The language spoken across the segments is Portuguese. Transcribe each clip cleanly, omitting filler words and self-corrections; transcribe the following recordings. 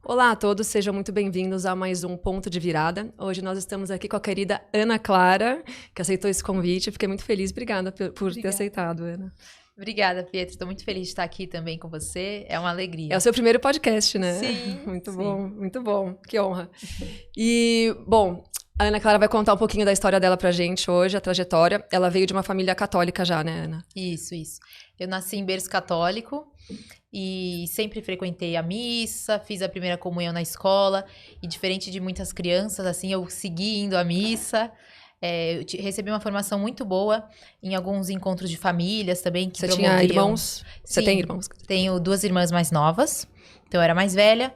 Olá a todos, sejam muito bem-vindos a mais um Ponto de Virada. Hoje nós estamos aqui com a querida Ana Clara, que aceitou esse convite. Fiquei muito feliz, obrigada por ter aceitado, Ana. Obrigada, Pietro. Estou muito feliz de estar aqui também com você. É uma alegria. É o seu primeiro podcast, né? Sim. Muito sim. bom, muito bom. Que honra. E, bom, a Ana Clara vai contar um pouquinho da história dela pra gente hoje, a trajetória. Ela veio de uma família católica já, né, Ana? Isso. Eu nasci em berço católico e sempre frequentei a missa, fiz a primeira comunhão na escola e, diferente de muitas crianças, assim, eu segui indo à missa. Eu recebi uma formação muito boa em alguns encontros de famílias também. Que Você tinha irmãos? Você tem irmãos? Tenho 2 irmãs mais novas, então eu era mais velha.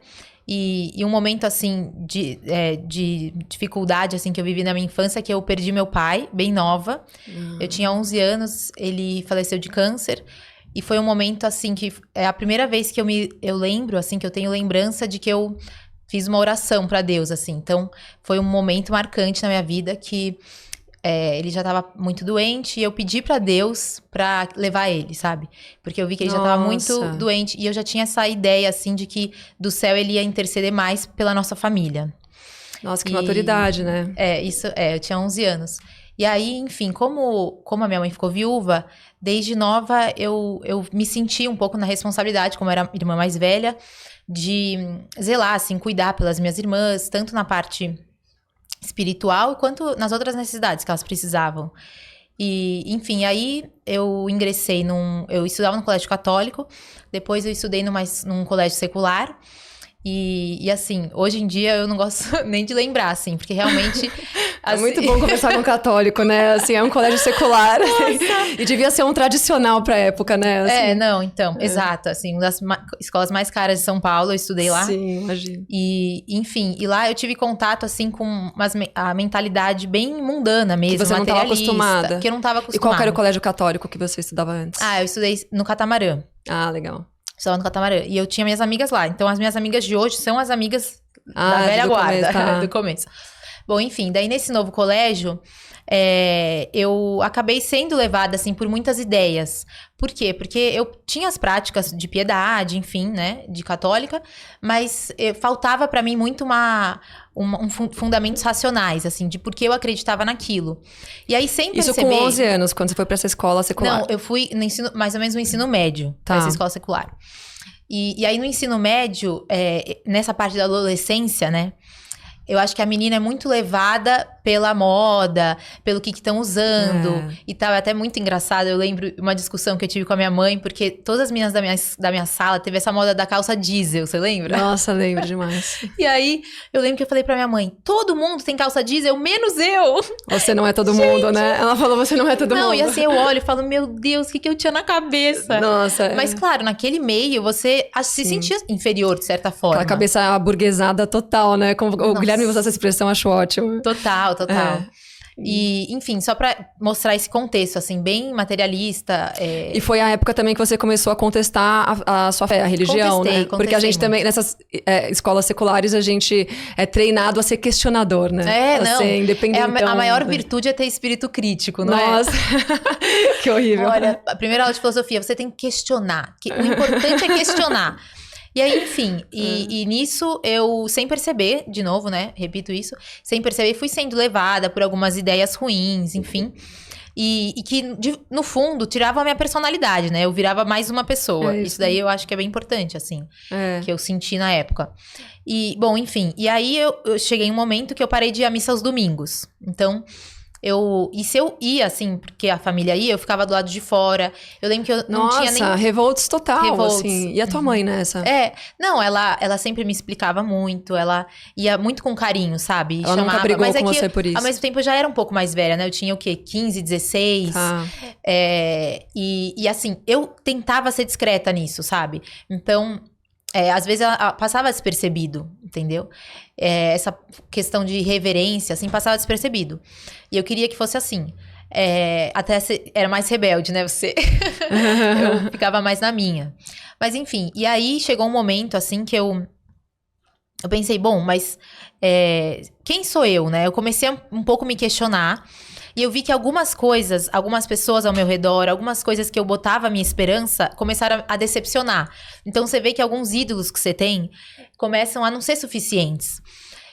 E um momento, assim, de dificuldade, assim, que eu vivi na minha infância, que eu perdi meu pai, bem nova. Eu tinha 11 anos, ele faleceu de câncer. E foi um momento, assim, que é a primeira vez que eu lembro, assim, que eu tenho lembrança de que eu fiz uma oração pra Deus, assim. Então, foi um momento marcante na minha vida que ele já tava muito doente e eu pedi pra Deus pra levar ele, sabe? Porque eu vi que ele já tava muito doente e eu já tinha essa ideia, assim, de que do céu ele ia interceder mais pela nossa família. Nossa, que maturidade, né? Eu tinha 11 anos. E aí, enfim, como a minha mãe ficou viúva, desde nova eu me senti um pouco na responsabilidade, como era a irmã mais velha, de zelar, assim, cuidar pelas minhas irmãs, tanto na parte espiritual quanto nas outras necessidades que elas precisavam. E, enfim, aí eu ingressei eu estudava no colégio católico, depois eu estudei num colégio secular. E assim, hoje em dia eu não gosto nem de lembrar, assim, porque realmente... É muito bom conversar com um católico, né? Assim, é um colégio secular. E devia ser um tradicional pra época, né? Assim, exato. Assim, uma das escolas mais caras de São Paulo, eu estudei lá. Sim, imagino. E, enfim, e lá eu tive contato, assim, com a mentalidade bem mundana mesmo, que você não estava acostumada. Que eu não estava acostumada. E qual era o colégio católico que você estudava antes? Eu estudei no Catamarã. Ah, legal. Estava no Catamarã. E eu tinha minhas amigas lá. Então, as minhas amigas de hoje são as amigas da velha guarda, do começo. Bom, enfim, daí nesse novo colégio, eu acabei sendo levada, assim, por muitas ideias. Por quê? Porque eu tinha as práticas de piedade, enfim, né, de católica, mas faltava pra mim muito fundamentos racionais, assim, de por que eu acreditava naquilo. E aí, sem perceber... Isso com 11 anos, quando você foi pra essa escola secular? Não, eu fui no ensino, mais ou menos no ensino médio, Tá. nessa escola secular. E aí, no ensino médio, nessa parte da adolescência, né, eu acho que a menina é muito levada pela moda, pelo que estão usando e tal. É até muito engraçado. Eu lembro uma discussão que eu tive com a minha mãe, porque todas as meninas da minha sala teve essa moda da calça diesel, você lembra? Nossa, lembro demais. E aí, eu lembro que eu falei pra minha mãe, todo mundo tem calça diesel, menos eu. Você não é todo mundo, né? Ela falou, você não é todo mundo. Não, e assim, eu olho e falo, meu Deus, o que eu tinha na cabeça? Nossa. Mas claro, naquele meio, você se sentia inferior, de certa forma. Aquela cabeça aburguesada total, né? Como o Guilherme usa essa expressão, acho ótimo. Total. E, enfim, só pra mostrar esse contexto, assim, bem materialista. E foi a época também que você começou a contestar a sua fé, a religião, né? Porque a gente também, nessas escolas seculares, a gente é treinado a ser questionador, né? A ser independente. A maior virtude é ter espírito crítico, não é? Nossa, que horrível. Olha, a primeira aula de filosofia, você tem que questionar. O importante é questionar. E aí, enfim, e nisso eu, sem perceber, de novo, né, repito isso, sem perceber, fui sendo levada por algumas ideias ruins, enfim, e que, no fundo, tirava a minha personalidade, né, eu virava mais uma pessoa. Isso daí eu acho que é bem importante, assim, que eu senti na época. E, bom, enfim, e aí eu cheguei em um momento que eu parei de ir à missa aos domingos. Então... E se eu ia, assim, porque a família ia, eu ficava do lado de fora. Eu lembro que eu não tinha nem... Nossa, revoltos total, assim. E a tua mãe nessa? Não, ela sempre me explicava muito, ela ia muito com carinho, sabe? Ela nunca brigou com você por isso? Ao mesmo tempo, eu já era um pouco mais velha, né? Eu tinha o quê? 15, 16. E assim, eu tentava ser discreta nisso, sabe? Então... às vezes ela passava despercebido, entendeu? Essa questão de reverência, assim, passava despercebido. E eu queria que fosse assim. Até era mais rebelde, né, você? Eu ficava mais na minha. Mas, enfim, e aí chegou um momento, assim, que eu pensei, bom, mas quem sou eu, né? Eu comecei a um pouco me questionar. E eu vi que algumas coisas, algumas pessoas ao meu redor, algumas coisas que eu botava a minha esperança, começaram a decepcionar. Então, você vê que alguns ídolos que você tem começam a não ser suficientes.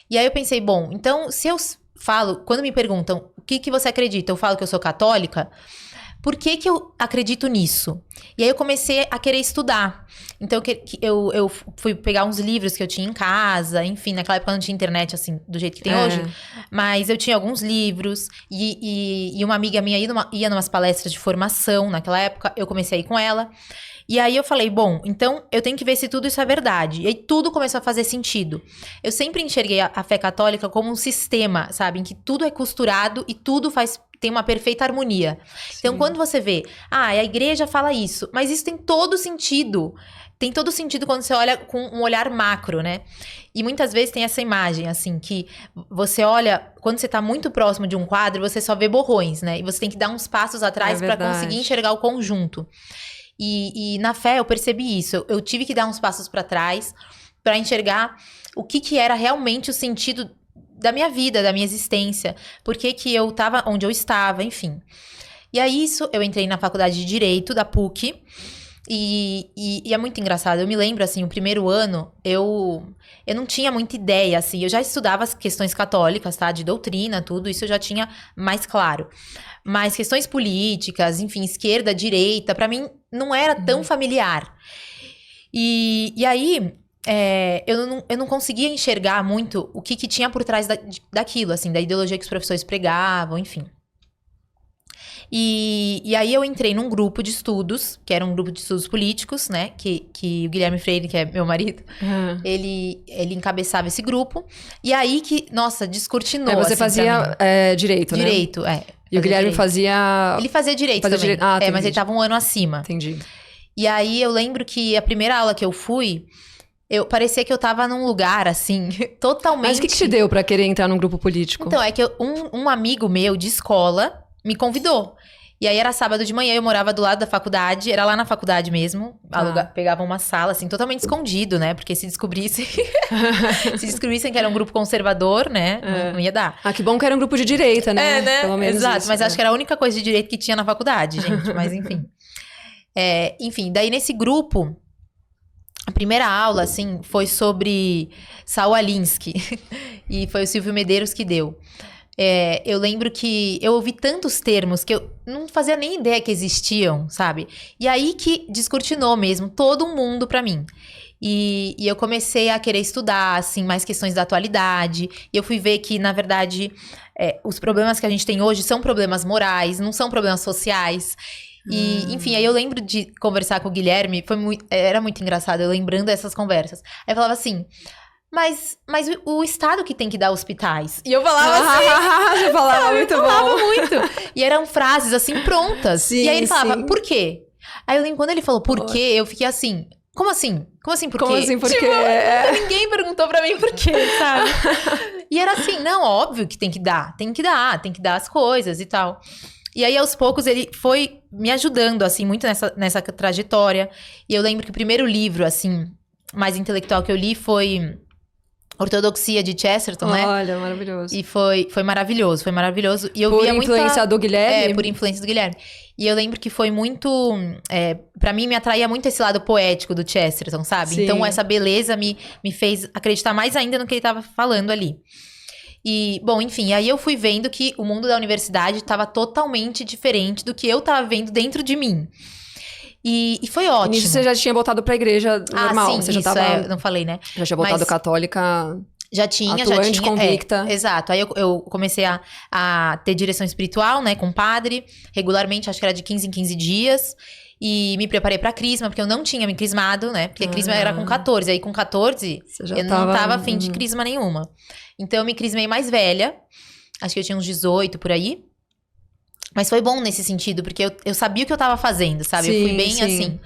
E aí eu pensei, bom, então, se eu falo... Quando me perguntam, o que você acredita? Eu falo que eu sou católica... Por que eu acredito nisso? E aí eu comecei a querer estudar. Então eu fui pegar uns livros que eu tinha em casa. Enfim, naquela época não tinha internet assim, do jeito que tem hoje. Mas eu tinha alguns livros. E uma amiga minha ia numas palestras de formação naquela época. Eu comecei a ir com ela. E aí eu falei, bom, então eu tenho que ver se tudo isso é verdade. E aí tudo começou a fazer sentido. Eu sempre enxerguei a fé católica como um sistema, sabe? Em que tudo é costurado e tudo tem uma perfeita harmonia. Sim. Então, quando você vê, a igreja fala isso, mas isso tem todo sentido. Tem todo sentido quando você olha com um olhar macro, né? E muitas vezes tem essa imagem, assim, que você olha... Quando você tá muito próximo de um quadro, você só vê borrões, né? E você tem que dar uns passos atrás para conseguir enxergar o conjunto. E na fé eu percebi isso. Eu tive que dar uns passos para trás para enxergar o que era realmente o sentido da minha vida, da minha existência. Por que eu estava onde eu estava, enfim. E aí eu entrei na faculdade de Direito da PUC. E é muito engraçado. Eu me lembro, assim, o primeiro ano, eu não tinha muita ideia, assim. Eu já estudava as questões católicas, tá? De doutrina, tudo. Isso eu já tinha mais claro. Mas questões políticas, enfim, esquerda, direita, pra mim não era tão familiar. E aí, eu não conseguia enxergar muito o que tinha por trás daquilo, assim, da ideologia que os professores pregavam, enfim. E aí eu entrei num grupo de estudos, que era um grupo de estudos políticos, né? Que o Guilherme Freire, que é meu marido, ele encabeçava esse grupo. E aí nossa, descortinou. Você assim, fazia direito, né? Direito, E o Guilherme fazia... Ele fazia direito também. Direito. Mas ele tava um ano acima. Entendi. E aí eu lembro que a primeira aula que eu fui... parecia que eu tava num lugar, assim, totalmente... Mas o que te deu pra querer entrar num grupo político? Então, é que um amigo meu de escola me convidou. E aí era sábado de manhã, eu morava do lado da faculdade, era lá na faculdade mesmo, pegava uma sala, assim, totalmente escondido, né? Porque se descobrissem que era um grupo conservador, né? Não ia dar. Que bom que era um grupo de direita, né? Né? Pelo menos exato, isso, mas acho que era a única coisa de direito que tinha na faculdade, gente, mas enfim. Enfim, daí nesse grupo... A primeira aula, assim, foi sobre Saul Alinsky. E foi o Silvio Medeiros que deu. Eu lembro que eu ouvi tantos termos que eu não fazia nem ideia que existiam, sabe? E aí que descortinou mesmo todo mundo pra mim. E eu comecei a querer estudar, assim, mais questões da atualidade. E eu fui ver que, na verdade, os problemas que a gente tem hoje são problemas morais, não são problemas sociais. E, enfim, aí eu lembro de conversar com o Guilherme, era muito engraçado, eu lembrando dessas conversas. Aí eu falava assim, mas o Estado que tem que dar hospitais. E eu falava assim. Você falava muito bom. Eu falava muito. E eram frases, assim, prontas. Sim, e aí ele falava, sim. Por quê? Aí eu lembro, quando ele falou por quê, eu fiquei assim... Como assim? Como assim por quê? Como assim por quê? Ninguém perguntou pra mim por quê, sabe? E era assim, não, óbvio que tem que dar as coisas e tal. E aí, aos poucos, ele foi me ajudando, assim, muito nessa trajetória. E eu lembro que o primeiro livro, assim, mais intelectual que eu li foi Ortodoxia, de Chesterton, né? Olha, maravilhoso. E foi maravilhoso, foi maravilhoso. E eu por influência do Guilherme? Por influência do Guilherme. E eu lembro que foi muito... pra mim, me atraía muito esse lado poético do Chesterton, sabe? Sim. Então, essa beleza me fez acreditar mais ainda no que ele estava falando ali. E, bom, enfim, aí eu fui vendo que o mundo da universidade estava totalmente diferente do que eu estava vendo dentro de mim. E foi ótimo. E nisso você já tinha voltado pra igreja normal? Sim, você já tava... não falei, né? Já tinha voltado católica... Já tinha. Convicta. Exato. Aí eu comecei a ter direção espiritual, né, com o padre, regularmente, acho que era de 15 em 15 dias. E me preparei pra crisma, porque eu não tinha me crismado, né? Porque a crisma era com 14. Aí com 14, eu não tava afim de crisma nenhuma. Então eu me crismei mais velha. Acho que eu tinha uns 18 por aí. Mas foi bom nesse sentido, porque eu sabia o que eu tava fazendo, sabe? Sim, eu fui bem sim. assim.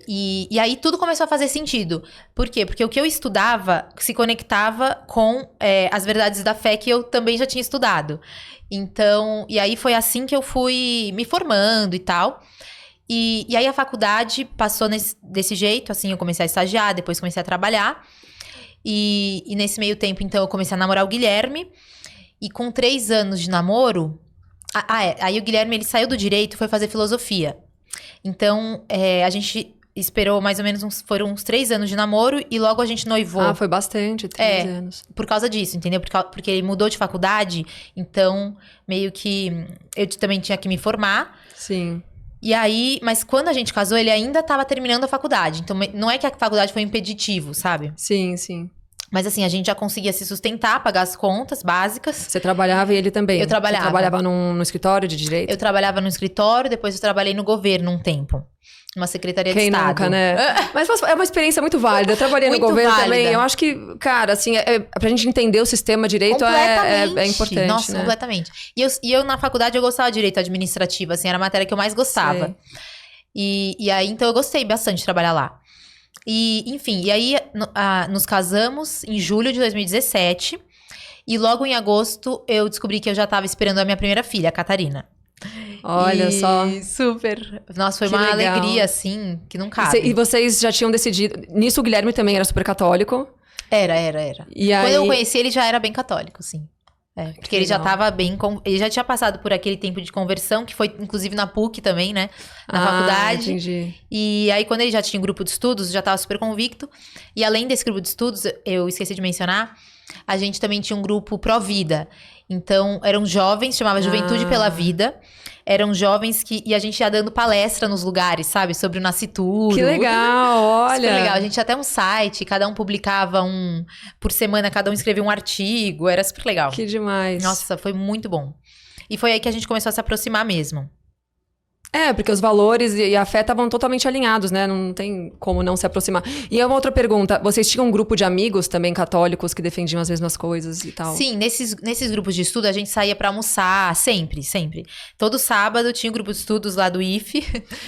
E aí tudo começou a fazer sentido. Por quê? Porque o que eu estudava se conectava com as verdades da fé que eu também já tinha estudado. Então, e aí foi assim que eu fui me formando e tal. E aí a faculdade passou desse jeito, assim, eu comecei a estagiar, depois comecei a trabalhar. E nesse meio tempo, então, eu comecei a namorar o Guilherme. E com 3 anos de namoro... Aí o Guilherme, ele saiu do direito e foi fazer filosofia. Então, a gente esperou mais ou menos foram uns 3 anos de namoro e logo a gente noivou. Foi bastante, 3 anos. Por causa disso, entendeu? Porque ele mudou de faculdade, então meio que eu também tinha que me formar. Sim. E aí, mas quando a gente casou, ele ainda estava terminando a faculdade. Então, não é que a faculdade foi impeditivo, sabe? Sim, sim. Mas assim, a gente já conseguia se sustentar, pagar as contas básicas. Você trabalhava e ele também? Eu trabalhava. Você trabalhava no escritório de direito? Eu trabalhava no escritório, depois eu trabalhei no governo um tempo. Numa secretaria de Estado. Quem nunca, né? Mas é uma experiência muito válida. Eu trabalhei no governo também. Eu acho que, cara, assim, pra gente entender o sistema direito é importante. Nossa, né? Completamente. E eu, na faculdade, eu gostava de direito administrativo, assim, era a matéria que eu mais gostava. E aí, então, eu gostei bastante de trabalhar lá. E, enfim, e aí nos casamos em julho de 2017. E logo em agosto, eu descobri que eu já tava esperando a minha primeira filha, a Catarina. Olha só. Super. Nossa, foi uma alegria, assim, que não cabe. E vocês já tinham decidido... Nisso o Guilherme também era super católico? Era. E Quando aí... eu conheci, ele já era bem católico, sim. Porque ele já tava bem... Ele já tinha passado por aquele tempo de conversão, que foi, inclusive, na PUC também, né? Na faculdade. Entendi. E aí, quando ele já tinha um grupo de estudos, já tava super convicto. E além desse grupo de estudos, eu esqueci de mencionar, a gente também tinha um grupo pró-vida. Então, eram jovens, chamava Juventude pela Vida. Eram jovens e a gente ia dando palestra nos lugares, sabe? Sobre o nascituro. Que legal, olha. Super legal. A gente tinha até um site, cada um publicava por semana, cada um escrevia um artigo. Era super legal. Que demais. Nossa, foi muito bom. E foi aí que a gente começou a se aproximar mesmo. Porque os valores e a fé estavam totalmente alinhados, né? Não tem como não se aproximar. E é uma outra pergunta. Vocês tinham um grupo de amigos também católicos que defendiam as mesmas coisas e tal? Sim, nesses grupos de estudo a gente saía pra almoçar, sempre. Todo sábado tinha um grupo de estudos lá do IFE.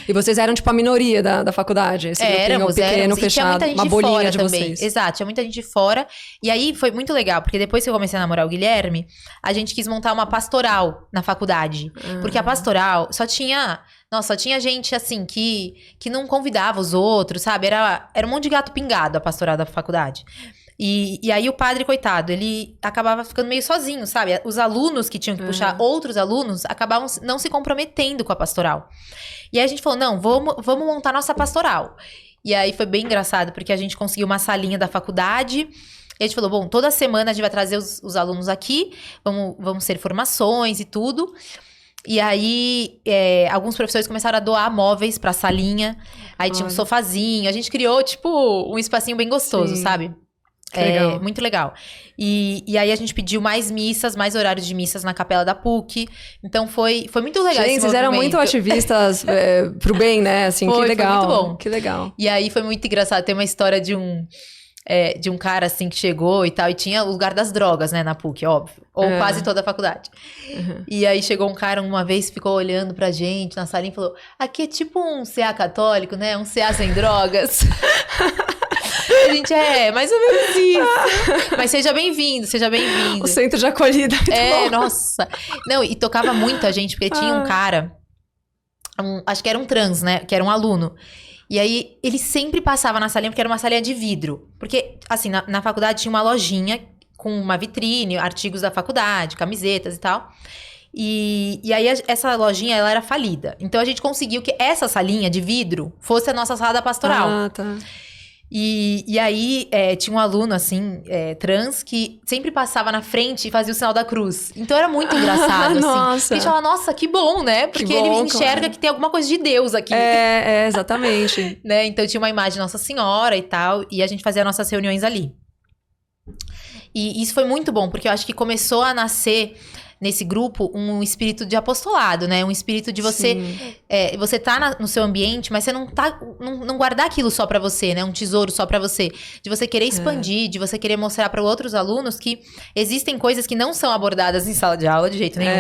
E vocês eram tipo a minoria da faculdade? Esse éramos pequeno, fechado, uma bolinha de também. Vocês. Exato, tinha muita gente de fora. E aí foi muito legal, porque depois que eu comecei a namorar o Guilherme, a gente quis montar uma pastoral na faculdade. Porque a pastoral só tinha gente, assim, que não convidava os outros, sabe? Era um monte de gato pingado a pastoral da faculdade. E aí o padre, coitado, ele acabava ficando meio sozinho, sabe? Os alunos que tinham que puxar outros alunos acabavam não se comprometendo com a pastoral. E aí a gente falou, não, vamos montar nossa pastoral. E aí foi bem engraçado, porque a gente conseguiu uma salinha da faculdade. E a gente falou, bom, toda semana a gente vai trazer os alunos aqui, vamos ter formações e tudo. E aí, alguns professores começaram a doar móveis pra salinha. Aí tinha um sofazinho. A gente criou, tipo, um espacinho bem gostoso, sabe? Legal. Muito legal. E aí a gente pediu mais missas, mais horários de missas na capela da PUC. Então foi muito legal. Gente, vocês eram muito ativistas pro bem, né? Assim, que legal. Foi muito bom. Que legal. E aí foi muito engraçado. Tem uma história de um cara, assim, que chegou e tal. E tinha o lugar das drogas, né, na PUC, óbvio. Ou quase toda a faculdade. E aí chegou um cara uma vez, ficou olhando pra gente na salinha e falou, aqui é tipo um CA católico, né? Um CA sem drogas. A gente mais ou menos isso. Mas seja bem-vindo. O centro de acolhida. Bom. Nossa. Não, e tocava muito a gente, porque tinha um cara, acho que era um trans, né? Que era um aluno. E aí, ele sempre passava na salinha, porque era uma salinha de vidro. Porque, assim, na faculdade tinha uma lojinha com uma vitrine, artigos da faculdade, camisetas e tal. E aí, essa lojinha, ela era falida. Então, a gente conseguiu que essa salinha de vidro fosse a nossa sala da pastoral. Ah, tá. E aí, tinha um aluno, assim, trans, que sempre passava na frente e fazia o sinal da cruz. Então, era muito engraçado, assim. Nossa. A gente fala, nossa, que bom, né? Porque ele enxerga que tem alguma coisa de Deus aqui. Exatamente. Né? Então, tinha uma imagem de Nossa Senhora e tal. E a gente fazia nossas reuniões ali. E isso foi muito bom, porque eu acho que começou a nascer nesse grupo um espírito de apostolado, né? Um espírito de você... você tá no seu ambiente, mas você não guardar aquilo só pra você, né? Um tesouro só pra você. De você querer expandir, de você querer mostrar para outros alunos que existem coisas que não são abordadas em sala de aula de jeito nenhum.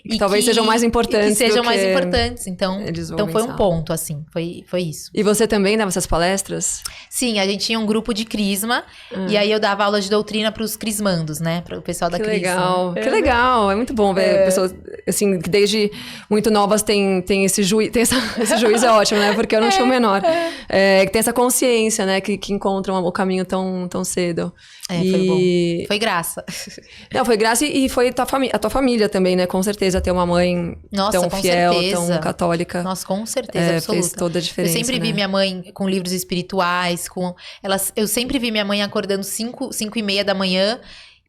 Que talvez sejam mais importantes. Que sejam mais importantes. Então foi um ponto, assim. Foi isso. E você também dava essas palestras? Sim, a gente tinha um grupo de crisma. E aí eu dava aula de doutrina pros crismandos, né? Para o pessoal da crisma. Legal. Que legal. É muito bom ver pessoas, assim, que desde muito novas tem esse juízo. Esse juízo é ótimo, né? Porque eu não tinha o menor. Que tem essa consciência, né? Que encontram o caminho tão cedo. Foi bom. Foi graça. Não, foi graça e foi a tua família também, né? Com certeza, ter uma mãe tão fiel, tão católica. Nossa, com certeza, absoluta. Fez toda a diferença, eu sempre vi minha mãe com livros espirituais, eu sempre vi minha mãe acordando 5:30 da manhã,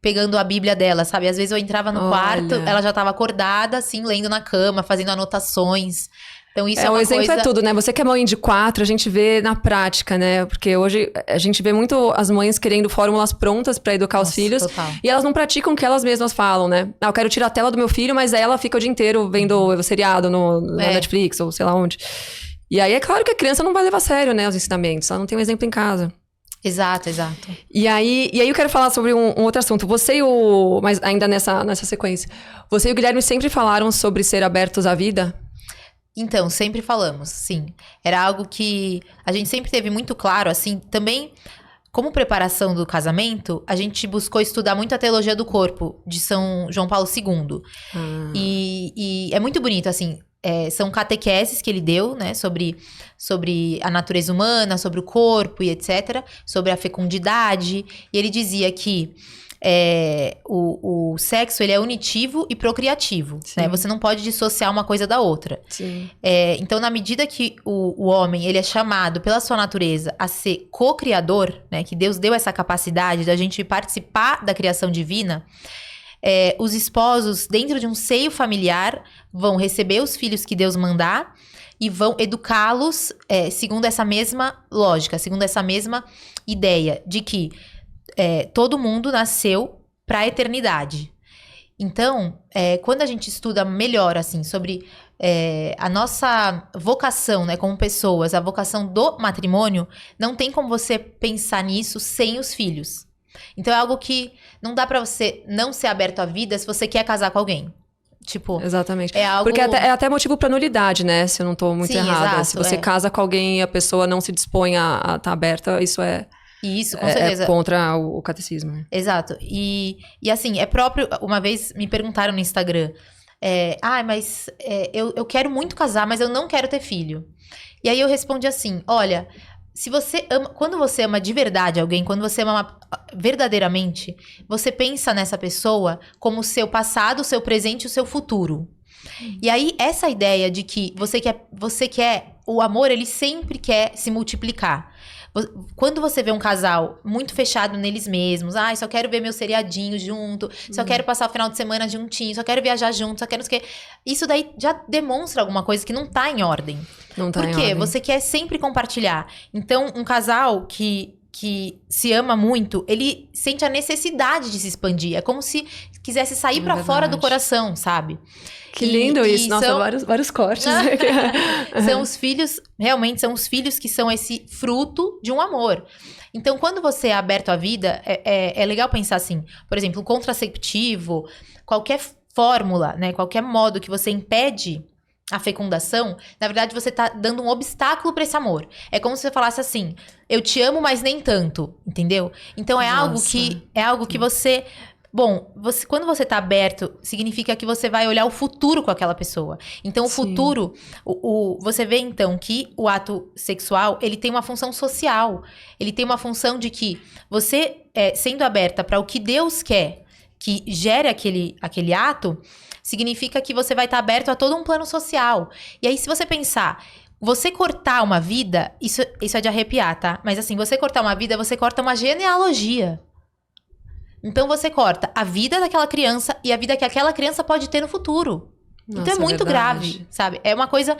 pegando a Bíblia dela, sabe? Às vezes eu entrava no quarto, ela já estava acordada, assim, lendo na cama, fazendo anotações. Então, isso é uma exemplo coisa... é tudo, né? Você que é mãe de 4, a gente vê na prática, né? Porque hoje a gente vê muito as mães querendo fórmulas prontas pra educar os filhos. Total. E elas não praticam o que elas mesmas falam, né? Eu quero tirar a tela do meu filho, mas ela fica o dia inteiro vendo seriado na Netflix ou sei lá onde. E aí é claro que a criança não vai levar a sério, né? Os ensinamentos. Ela não tem um exemplo em casa. Exato. E aí eu quero falar sobre um outro assunto. Você mas ainda nessa sequência. Você e o Guilherme sempre falaram sobre ser abertos à vida? Então, sempre falamos, sim. Era algo que a gente sempre teve muito claro, assim, também, como preparação do casamento, a gente buscou estudar muito a teologia do corpo, de São João Paulo II. E é muito bonito, assim, são catequeses que ele deu, né, sobre a natureza humana, sobre o corpo e etc., sobre a fecundidade, e ele dizia que o sexo, ele é unitivo e procriativo, né? Você não pode dissociar uma coisa da outra. Então, na medida que o homem, ele é chamado pela sua natureza a ser co-criador, né? Que Deus deu essa capacidade da gente participar da criação divina, os esposos, dentro de um seio familiar, vão receber os filhos que Deus mandar e vão educá-los segundo essa mesma lógica, segundo essa mesma ideia de que todo mundo nasceu para a eternidade. Então, quando a gente estuda melhor, assim, sobre a nossa vocação, né, como pessoas, a vocação do matrimônio, não tem como você pensar nisso sem os filhos. Então, é algo que não dá para você não ser aberto à vida se você quer casar com alguém. Tipo, exatamente. Porque é até motivo pra nulidade, né? Se eu não tô muito errada. Exato, se você casa com alguém e a pessoa não se dispõe a estar aberta, isso Isso, com certeza. É contra o catecismo. Exato. E assim, é próprio... Uma vez me perguntaram no Instagram, mas eu quero muito casar, mas eu não quero ter filho. E aí eu respondi assim, olha, se você ama, quando você ama de verdade alguém, quando você ama verdadeiramente, você pensa nessa pessoa como o seu passado, o seu presente e o seu futuro. E aí, essa ideia de que você quer o amor, ele sempre quer se multiplicar. Quando você vê um casal muito fechado neles mesmos, só quero ver meu seriadinho junto, só quero passar o final de semana juntinho, só quero viajar junto, só quero... Isso daí já demonstra alguma coisa que não tá em ordem. Não tá em ordem. Por quê? Você quer sempre compartilhar. Então, um casal que se ama muito, ele sente a necessidade de se expandir. É como se quisesse sair pra fora do coração, sabe? Que lindo isso. Nossa, vários cortes. São os filhos, realmente são os filhos que são esse fruto de um amor. Então, quando você é aberto à vida, é legal pensar assim, por exemplo, um contraceptivo, qualquer fórmula, né, qualquer modo que você impede a fecundação, na verdade você tá dando um obstáculo para esse amor. É como se você falasse assim, eu te amo, mas nem tanto, entendeu? Então é algo que você... Bom, quando você tá aberto, significa que você vai olhar o futuro com aquela pessoa. Então, o futuro... você vê, então, que o ato sexual, ele tem uma função social. Ele tem uma função de que você, sendo aberta para o que Deus quer que gere aquele ato, significa que você vai estar aberto a todo um plano social. E aí, se você pensar... Você cortar uma vida... Isso é de arrepiar, tá? Mas assim, você cortar uma vida, você corta uma genealogia. Então, você corta a vida daquela criança e a vida que aquela criança pode ter no futuro. Nossa, então, é muito grave, sabe? É uma coisa...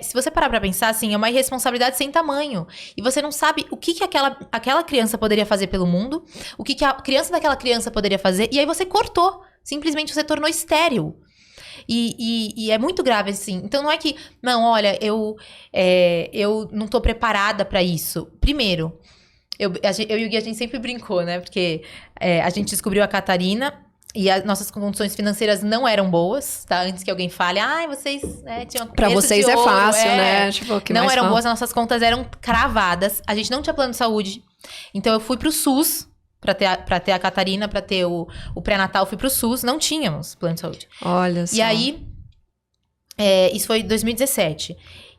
se você parar pra pensar, assim, é uma irresponsabilidade sem tamanho. E você não sabe o que aquela criança poderia fazer pelo mundo, o que a criança daquela criança poderia fazer, e aí você cortou. Simplesmente você tornou estéril. E é muito grave, assim. Então, não é que... Não, olha, eu não tô preparada pra isso. Primeiro... Eu e o Gui, a gente sempre brincou, né? Porque a gente descobriu a Catarina E as nossas condições financeiras não eram boas, tá? Antes que alguém fale, vocês, né, tinham pra vocês é fácil, né? Tipo, que não mais eram fala? boas, as nossas contas eram cravadas. A gente não tinha plano de saúde. Então eu fui pro SUS pra ter a Catarina, pra ter o pré-natal, eu fui pro SUS. Não tínhamos plano de saúde. Olha só. E aí, isso foi em 2017.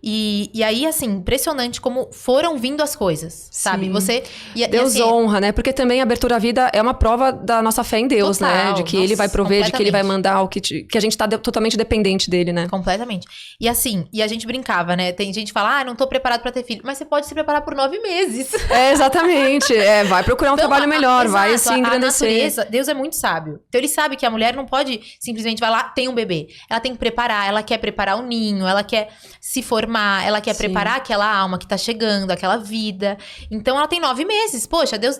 E aí, assim, impressionante como foram vindo as coisas, sabe? Sim. E Deus assim, honra, né? Porque também a abertura à vida é uma prova da nossa fé em Deus, Total, né? De que Ele vai prover, de que Ele vai mandar o que a gente tá totalmente dependente dele, né? Completamente. E assim, a gente brincava, né? Tem gente que fala, não tô preparado pra ter filho. Mas você pode se preparar por 9 meses. Exatamente. Vai procurar um trabalho melhor, vai se engrandecer. A natureza, Deus é muito sábio. Então ele sabe que a mulher não pode simplesmente vai lá, tem um bebê. Ela tem que preparar, ela quer preparar o ninho, ela quer se formar, ela quer preparar aquela alma que tá chegando, aquela vida. Então ela tem 9 meses. Poxa, Deus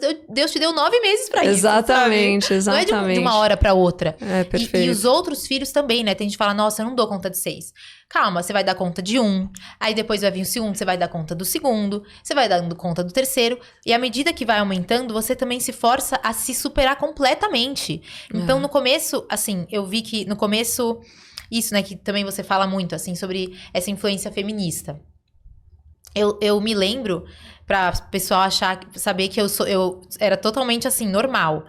te deu 9 meses pra isso. Exatamente. Não é de uma hora pra outra. Perfeito. E os outros filhos também, né? Tem gente que fala, nossa, eu não dou conta de 6. Calma, você vai dar conta de 1. Aí depois vai vir o segundo, você vai dar conta do segundo. Você vai dando conta do terceiro. E à medida que vai aumentando, você também se força a se superar completamente. Então, no começo, assim, eu vi que no começo... Isso, né, que também você fala muito, assim, sobre essa influência feminista. Eu me lembro, pra pessoal saber que eu era totalmente, assim, normal.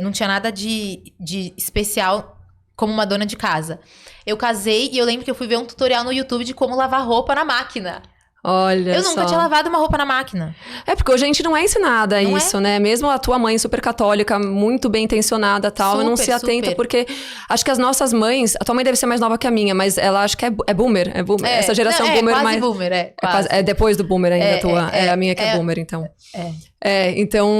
Não tinha nada de especial como uma dona de casa. Eu casei e eu lembro que eu fui ver um tutorial no YouTube de como lavar roupa na máquina. Olha Eu nunca tinha lavado uma roupa na máquina. Porque hoje a gente não é ensinada a isso, né? Mesmo a tua mãe super católica, muito bem intencionada e tal, não se atenta, porque acho que as nossas mães... A tua mãe deve ser mais nova que a minha, mas ela acho que é boomer. É boomer. Essa geração boomer quase mais... boomer, quase. É depois do boomer ainda, a tua. A minha que é boomer, então. Então,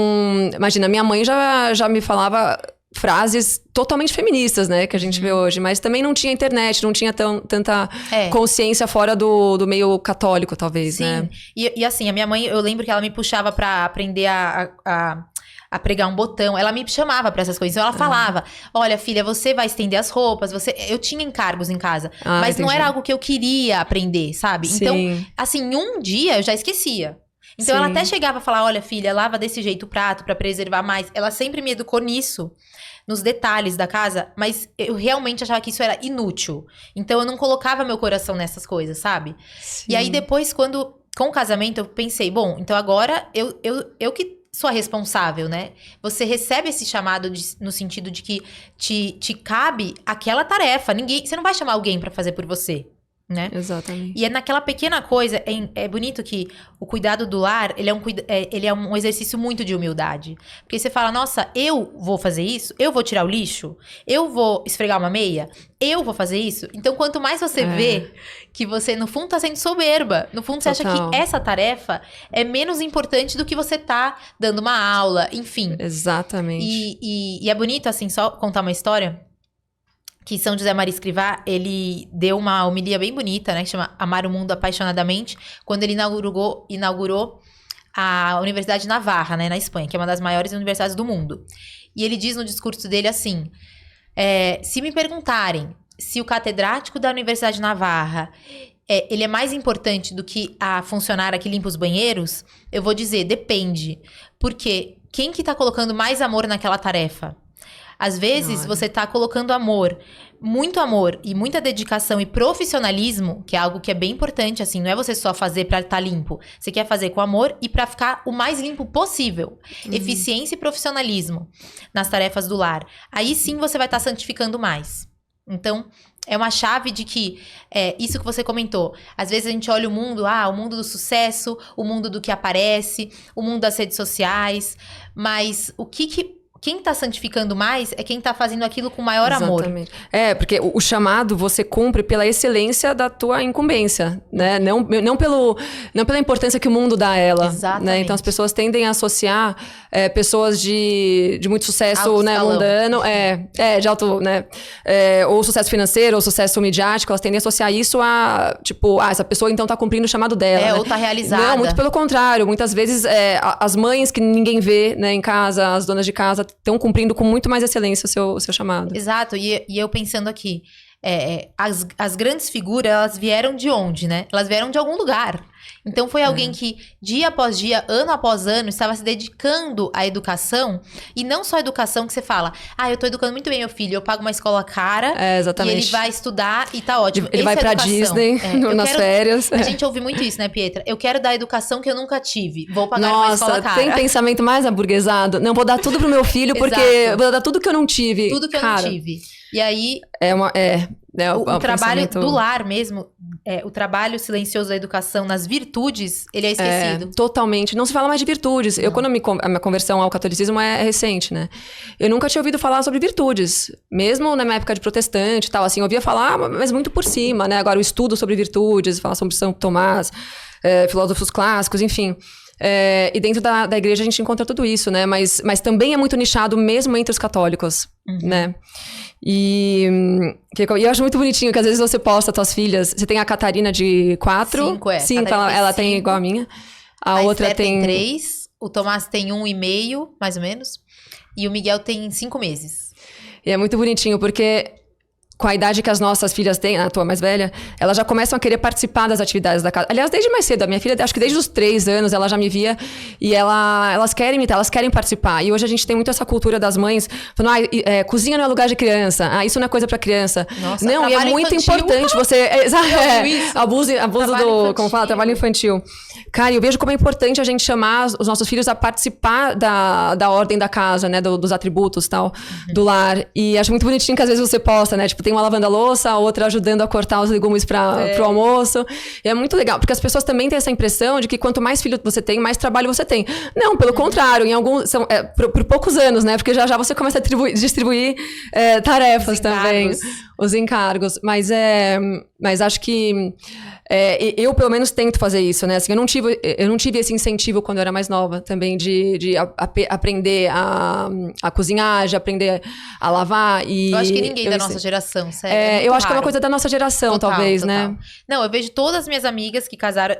imagina, minha mãe já me falava... frases totalmente feministas, né? Que a gente vê hoje. Mas também não tinha internet, não tinha tanta consciência fora do meio católico, talvez, Sim. né? E assim, a minha mãe, eu lembro que ela me puxava pra aprender a pregar um botão. Ela me chamava pra essas coisas. Então ela falava, olha, filha, você vai estender as roupas. Eu tinha encargos em casa. Mas entendi. não era algo que eu queria aprender, sabe? Sim. Então, assim, um dia eu já esquecia. Então ela até chegava a falar, olha, filha, lava desse jeito o prato pra preservar mais. Ela sempre me educou nisso. Nos detalhes da casa, mas eu realmente achava que isso era inútil. Então eu não colocava meu coração nessas coisas, sabe? Sim. E aí depois, com o casamento, eu pensei, bom, então agora eu que sou a responsável, né? Você recebe esse chamado no sentido de que te cabe aquela tarefa. Você não vai chamar alguém pra fazer por você. Né? Exatamente. E é naquela pequena coisa, é bonito que o cuidado do lar, ele é um exercício muito de humildade. Porque você fala, nossa, eu vou fazer isso? Eu vou tirar o lixo? Eu vou esfregar uma meia? Eu vou fazer isso? Então, quanto mais você vê que você, no fundo, tá sendo soberba. No fundo, você acha que essa tarefa é menos importante do que você tá dando uma aula, enfim. Exatamente. E é bonito, assim, só contar uma história... que São José Maria Escrivá, ele deu uma homilia bem bonita, né? Que chama Amar o Mundo Apaixonadamente, quando ele inaugurou a Universidade de Navarra, né? Na Espanha, que é uma das maiores universidades do mundo. E ele diz no discurso dele assim, se me perguntarem se o catedrático da Universidade de Navarra, ele é mais importante do que a funcionária que limpa os banheiros, eu vou dizer, depende. Porque quem que tá colocando mais amor naquela tarefa? Às vezes, você tá colocando amor, muito amor e muita dedicação e profissionalismo, que é algo que é bem importante, assim, não é você só fazer pra estar limpo. Você quer fazer com amor e pra ficar o mais limpo possível. Eficiência e profissionalismo nas tarefas do lar. Aí sim você vai estar santificando mais. Então, é uma chave de que, isso que você comentou, às vezes a gente olha o mundo do sucesso, o mundo do que aparece, o mundo das redes sociais, mas quem tá santificando mais é quem tá fazendo aquilo com maior amor. Porque o chamado você cumpre pela excelência da tua incumbência, né? Não pela importância que o mundo dá a ela. Exatamente. Né? Então as pessoas tendem a associar pessoas de muito sucesso, alto né, escalão. mundano, de alto, né? Ou sucesso financeiro, ou sucesso midiático, elas tendem a associar isso a, tipo, essa pessoa então tá cumprindo o chamado dela. Né? Ou tá realizada. Não, muito pelo contrário. Muitas vezes as mães que ninguém vê, né, em casa, as donas de casa, estão cumprindo com muito mais excelência o seu chamado. Exato, e eu pensando aqui, as grandes figuras, elas vieram de onde, né? Elas vieram de algum lugar. Então, foi alguém que, dia após dia, ano após ano, estava se dedicando à educação. E não só a educação que você fala, eu tô educando muito bem meu filho, eu pago uma escola cara, exatamente. E ele vai estudar e tá ótimo. Ele vai pra Disney nas férias. A gente ouve muito isso, né, Pietra? Eu quero dar a educação que eu nunca tive, vou pagar uma escola cara. Tem pensamento mais aburguesado? Não, vou dar tudo pro meu filho, porque vou dar tudo que eu não tive. Tudo que eu não tive. E aí... o trabalho pensamento... do lar mesmo, o trabalho silencioso da educação nas virtudes, ele é esquecido. Totalmente. Não se fala mais de virtudes. A minha conversão ao catolicismo é recente, né? Eu nunca tinha ouvido falar sobre virtudes. Mesmo na minha época de protestante e tal, assim, eu ouvia falar, mas muito por cima, né? Agora, o estudo sobre virtudes, falar sobre São Tomás, filósofos clássicos, enfim... e dentro da igreja a gente encontra tudo isso, né? Mas também é muito nichado mesmo entre os católicos, né? E eu acho muito bonitinho que às vezes você posta tuas filhas. Você tem a Catarina de 4. 5, ela tem igual a minha. A outra tem 3. O Tomás tem 1,5, mais ou menos. E o Miguel tem 5 meses. E é muito bonitinho, porque... com a idade que as nossas filhas têm, a tua mais velha, elas já começam a querer participar das atividades da casa. Aliás, desde mais cedo. A minha filha, acho que desde os 3 anos, ela já me via e elas querem imitar, elas querem participar. E hoje a gente tem muito essa cultura das mães, falando, cozinha não é lugar de criança, isso não é coisa pra criança. Nossa, não, e é muito importante você... abuso do... Como fala? Trabalho infantil. Cara, eu vejo como é importante a gente chamar os nossos filhos a participar da ordem da casa, né? Dos atributos e tal, do lar. E acho muito bonitinho que às vezes você posta, né? Tipo, tem uma lavando a louça, a outra ajudando a cortar os legumes pro almoço. E é muito legal, porque as pessoas também têm essa impressão de que quanto mais filho você tem, mais trabalho você tem. Não, pelo contrário, em alguns... por poucos anos, né? Porque já você começa a distribuir tarefas também. Os encargos. Mas acho que... eu, pelo menos, tento fazer isso, né? Assim, eu não tive esse incentivo quando eu era mais nova, também, de aprender a cozinhar, de aprender a lavar. E eu acho que ninguém da nossa geração, sério. Eu acho que é uma coisa da nossa geração, total, talvez, total. Né? Não, eu vejo todas as minhas amigas que casaram...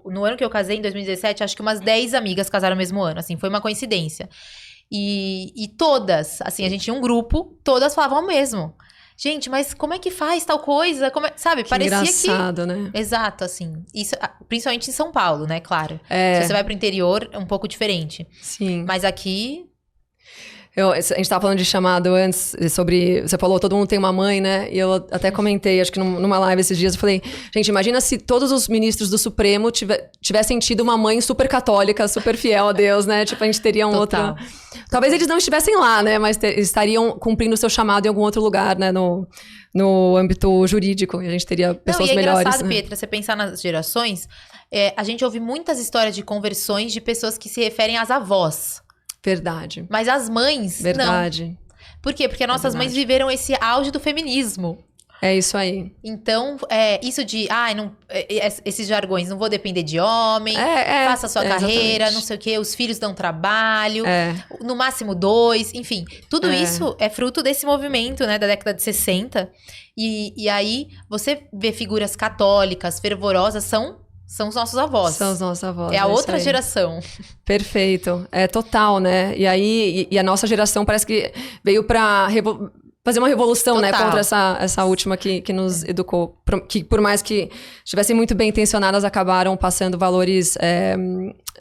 No ano que eu casei, em 2017, acho que umas 10 amigas casaram no mesmo ano, assim, foi uma coincidência. E todas, assim, a gente tinha um grupo, todas falavam o mesmo. Gente, mas como é que faz tal coisa? Sabe? Que parecia engraçado, né? Exato, assim. Isso, principalmente em São Paulo, né? Claro. Se você vai pro interior, é um pouco diferente. Sim. Mas aqui... A gente tava falando de chamado antes, sobre... Você falou, todo mundo tem uma mãe, né? E eu até comentei, acho que numa live esses dias, eu falei... Gente, imagina se todos os ministros do Supremo tivessem tido uma mãe super católica, super fiel a Deus, né? Tipo, a gente teria um outro... Talvez eles não estivessem lá, né? Mas estariam cumprindo o seu chamado em algum outro lugar, né? No âmbito jurídico. E a gente teria pessoas melhores. É engraçado, né? Pietra, você pensar nas gerações... a gente ouve muitas histórias de conversões de pessoas que se referem às avós. Verdade. Mas as mães, Verdade. Não. Por quê? Porque as nossas mães viveram esse auge do feminismo. É isso aí. Então, isso de... esses jargões, não vou depender de homem, faça a sua carreira, exatamente. Não sei o quê, os filhos dão trabalho, no máximo 2, enfim. Tudo isso é fruto desse movimento, né, da década de 60. E aí, você vê figuras católicas, fervorosas, são os nossos avós. São os nossos avós. É a outra geração. Perfeito. É total, né? E aí, a nossa geração parece que veio pra fazer uma revolução, total. Né? Contra essa última que nos educou. Que por mais que estivessem muito bem intencionadas, acabaram passando valores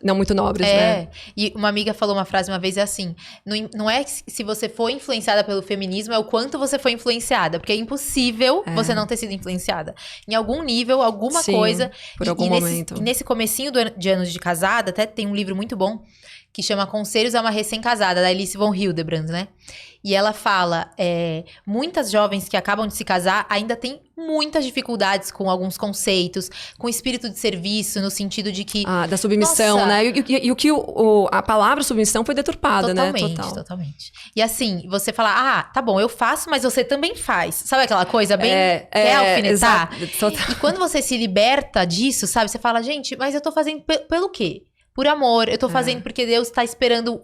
não muito nobres, né? E uma amiga falou uma frase uma vez, assim... Não é se você foi influenciada pelo feminismo, é o quanto você foi influenciada. Porque é impossível você não ter sido influenciada. Em algum nível, alguma coisa... por algum momento. E nesse comecinho de anos de casada, até tem um livro muito bom, que chama Conselhos a uma Recém-Casada, da Alice von Hildebrand, né? E ela fala, muitas jovens que acabam de se casar ainda têm muitas dificuldades com alguns conceitos, com espírito de serviço, no sentido de que... da submissão, né? E o que a palavra submissão foi deturpada, totalmente, né? Totalmente. E assim, você fala, tá bom, eu faço, mas você também faz. Sabe aquela coisa bem... quer alfinetar? E quando você se liberta disso, sabe? Você fala, gente, mas eu tô fazendo pelo quê? por amor, eu tô fazendo porque Deus tá esperando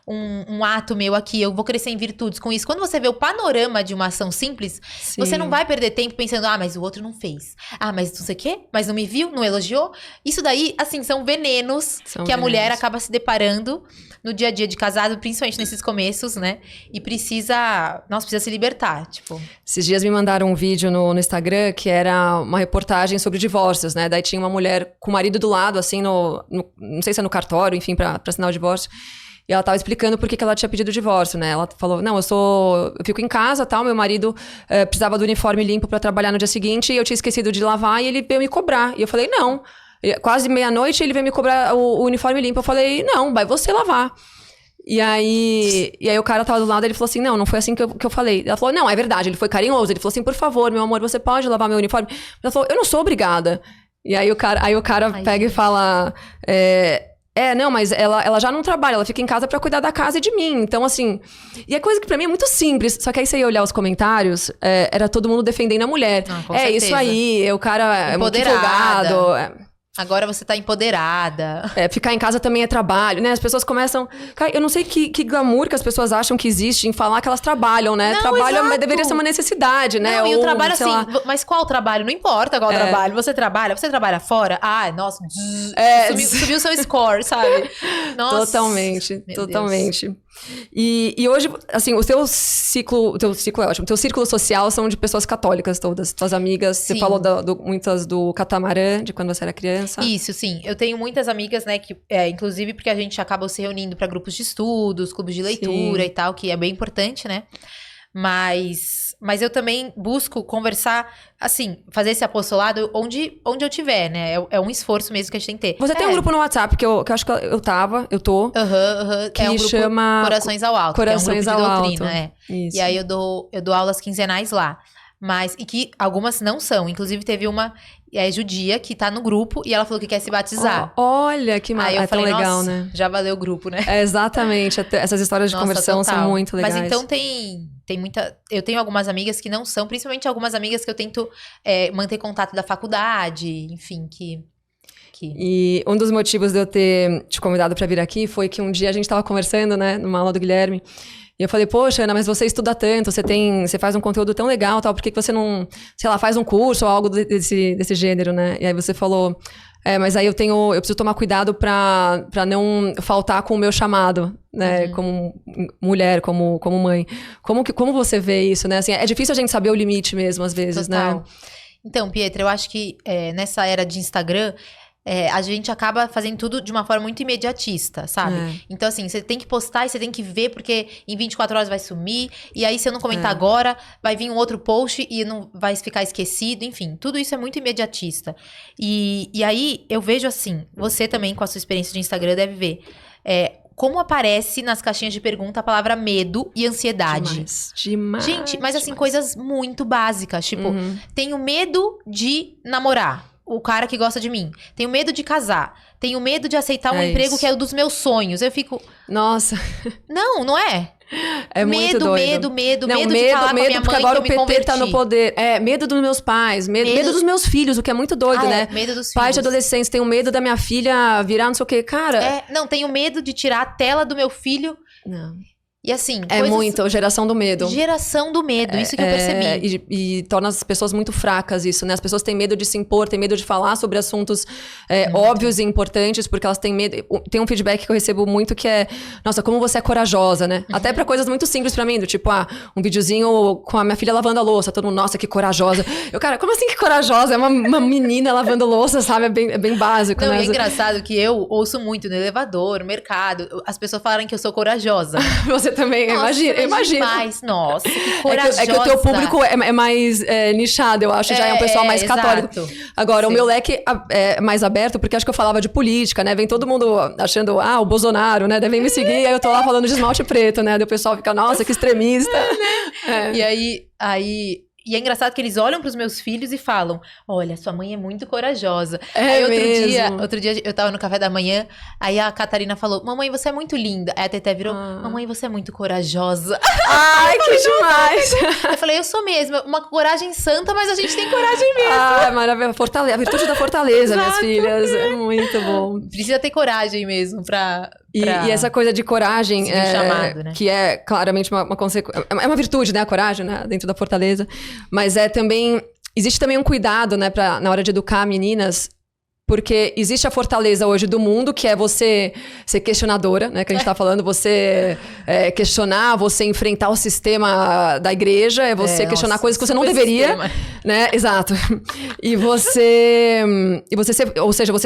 um ato meu aqui, eu vou crescer em virtudes com isso. Quando você vê o panorama de uma ação simples, você não vai perder tempo pensando, mas o outro não fez. Mas não sei o quê, mas não me viu, não elogiou. Isso daí, assim, são venenos que a mulher acaba se deparando no dia a dia de casado, principalmente nesses começos, né? E precisa se libertar, tipo. Esses dias me mandaram um vídeo no Instagram que era uma reportagem sobre divórcios, né? Daí tinha uma mulher com o marido do lado, assim, não sei se é no cartório, enfim, pra assinar o divórcio. E ela tava explicando por que ela tinha pedido o divórcio, né? Ela falou, não, eu fico em casa, tal, meu marido precisava do uniforme limpo pra trabalhar no dia seguinte e eu tinha esquecido de lavar e ele veio me cobrar. E eu falei, não. Quase meia-noite ele veio me cobrar o uniforme limpo. Eu falei, não, vai você lavar. E aí o cara tava do lado, ele falou assim, não foi assim que eu falei. Ela falou, não, é verdade, ele foi carinhoso. Ele falou assim, por favor, meu amor, você pode lavar meu uniforme? Ela falou, eu não sou obrigada. E aí o cara pega e fala, não, mas ela já não trabalha, ela fica em casa pra cuidar da casa e de mim. Então, assim, e é coisa que pra mim é muito simples. Só que aí você ia olhar os comentários, era todo mundo defendendo a mulher. Com certeza. Isso aí, o cara é muito empolgado. Agora você tá empoderada. Ficar em casa também é trabalho, né? As pessoas começam... Cara, eu não sei que glamour que as pessoas acham que existe em falar que elas trabalham, né? Não, trabalho deveria ser uma necessidade, né? Não, e o trabalho assim... Mas qual trabalho? Não importa qual trabalho. Você trabalha fora? Nossa. Subiu o seu score, sabe? Nossa. Totalmente. E hoje, assim, o teu ciclo é ótimo. O teu círculo social são de pessoas católicas todas. Tuas amigas, sim. Você falou muitas do catamarã, de quando você era criança. Isso, sim. Eu tenho muitas amigas, né, que inclusive porque a gente acaba se reunindo para grupos de estudos, clubes de leitura, sim. E tal, que é bem importante, né? Mas eu também busco conversar, assim, fazer esse apostolado onde eu tiver, né? É um esforço mesmo que a gente tem que ter. Você tem um grupo no WhatsApp que eu acho que eu tô. Que é um grupo chama Corações ao Alto. Corações que é um grupo ao de doutrina, Alto. Isso. E aí eu dou aulas quinzenais lá. E que algumas não são. Inclusive, teve uma judia que tá no grupo e ela falou que quer se batizar. Olha, que maravilha. Aí eu falei, tão legal, nossa, né? já valeu o grupo, né? Exatamente. Essas histórias de conversão total. são muito legais. Mas então tem muita... Eu tenho algumas amigas que não são, principalmente algumas amigas que eu tento manter contato da faculdade, enfim, que... E um dos motivos de eu ter te convidado pra vir aqui foi que um dia a gente tava conversando, né, numa aula do Guilherme. E eu falei, poxa, Ana, mas você estuda tanto, você faz um conteúdo tão legal, tal, por que você não, sei lá, faz um curso ou algo desse gênero, né? E aí você falou, mas aí eu preciso tomar cuidado pra não faltar com o meu chamado, né? Uhum. Como mulher, como mãe. Como você vê isso, né? Assim, é difícil a gente saber o limite mesmo, às vezes, total. Né? Então, Pietra, eu acho que nessa era de Instagram... a gente acaba fazendo tudo de uma forma muito imediatista, sabe? Então, assim, você tem que postar e você tem que ver, porque em 24 horas vai sumir. E aí, se eu não comentar agora, vai vir um outro post e não vai ficar esquecido. Enfim, tudo isso é muito imediatista. E aí, eu vejo assim, você também, com a sua experiência de Instagram, deve ver... como aparece nas caixinhas de pergunta a palavra medo e ansiedade. Demais. Gente, mas assim, coisas muito básicas. Tipo, tenho medo de namorar. O cara que gosta de mim. Tenho medo de casar. Tenho medo de aceitar um emprego que é o dos meus sonhos. Eu fico... Nossa. Não é? É muito doido. Medo de falar com a minha mãe agora que eu me o PT tá converti. no poder. Medo dos meus pais, medo dos meus filhos, o que é muito doido, né? Medo dos Pais filhos. de adolescentes, tenho medo da minha filha virar não sei o quê. Cara... Não, tenho medo de tirar a tela do meu filho. Não. E assim... muito, geração do medo. Geração do medo, isso que eu percebi. E torna as pessoas muito fracas isso, né? As pessoas têm medo de se impor, têm medo de falar sobre assuntos óbvios e importantes, porque elas têm medo... Tem um feedback que eu recebo muito que é... Nossa, como você é corajosa, né? Até pra coisas muito simples pra mim, do tipo, um videozinho com a minha filha lavando a louça. Todo mundo, nossa, que corajosa. Cara, como assim que corajosa? É uma menina lavando louça, sabe? É bem básico, não, né? E é engraçado que eu ouço muito no elevador, no mercado, as pessoas falarem que eu sou corajosa. Você também, imagina. Demais. Nossa, que corajosa. É que o teu público é mais nichado, eu acho, já é um pessoal mais católico. Agora, o meu leque é mais aberto, porque acho que eu falava de política, né? Vem todo mundo achando, o Bolsonaro, né? Devem me seguir, aí eu tô lá falando de esmalte preto, né? Daí o pessoal fica, nossa, que extremista. E aí E é engraçado que eles olham pros meus filhos e falam, olha, sua mãe é muito corajosa. É aí mesmo? outro dia eu tava no café da manhã, aí a Catarina falou, mamãe, você é muito linda. Aí a Teté virou, mamãe, você é muito corajosa. Ai, que demais! Eu falei, eu sou mesmo, uma coragem santa, mas a gente tem coragem mesmo. Ah, maravilha. A virtude da fortaleza, minhas Exato. filhas. É muito bom. Precisa ter coragem mesmo pra... E essa coisa de coragem, seguir o chamado, né? que é claramente uma consequência, é uma virtude, né, a coragem, né, dentro da fortaleza, mas existe também um cuidado, né, na hora de educar meninas, porque existe a fortaleza hoje do mundo, que é você ser questionadora, né, que a gente tá falando, você questionar, você enfrentar o sistema da igreja, é você questionar coisas que você não deveria, sistema. né, exato. E você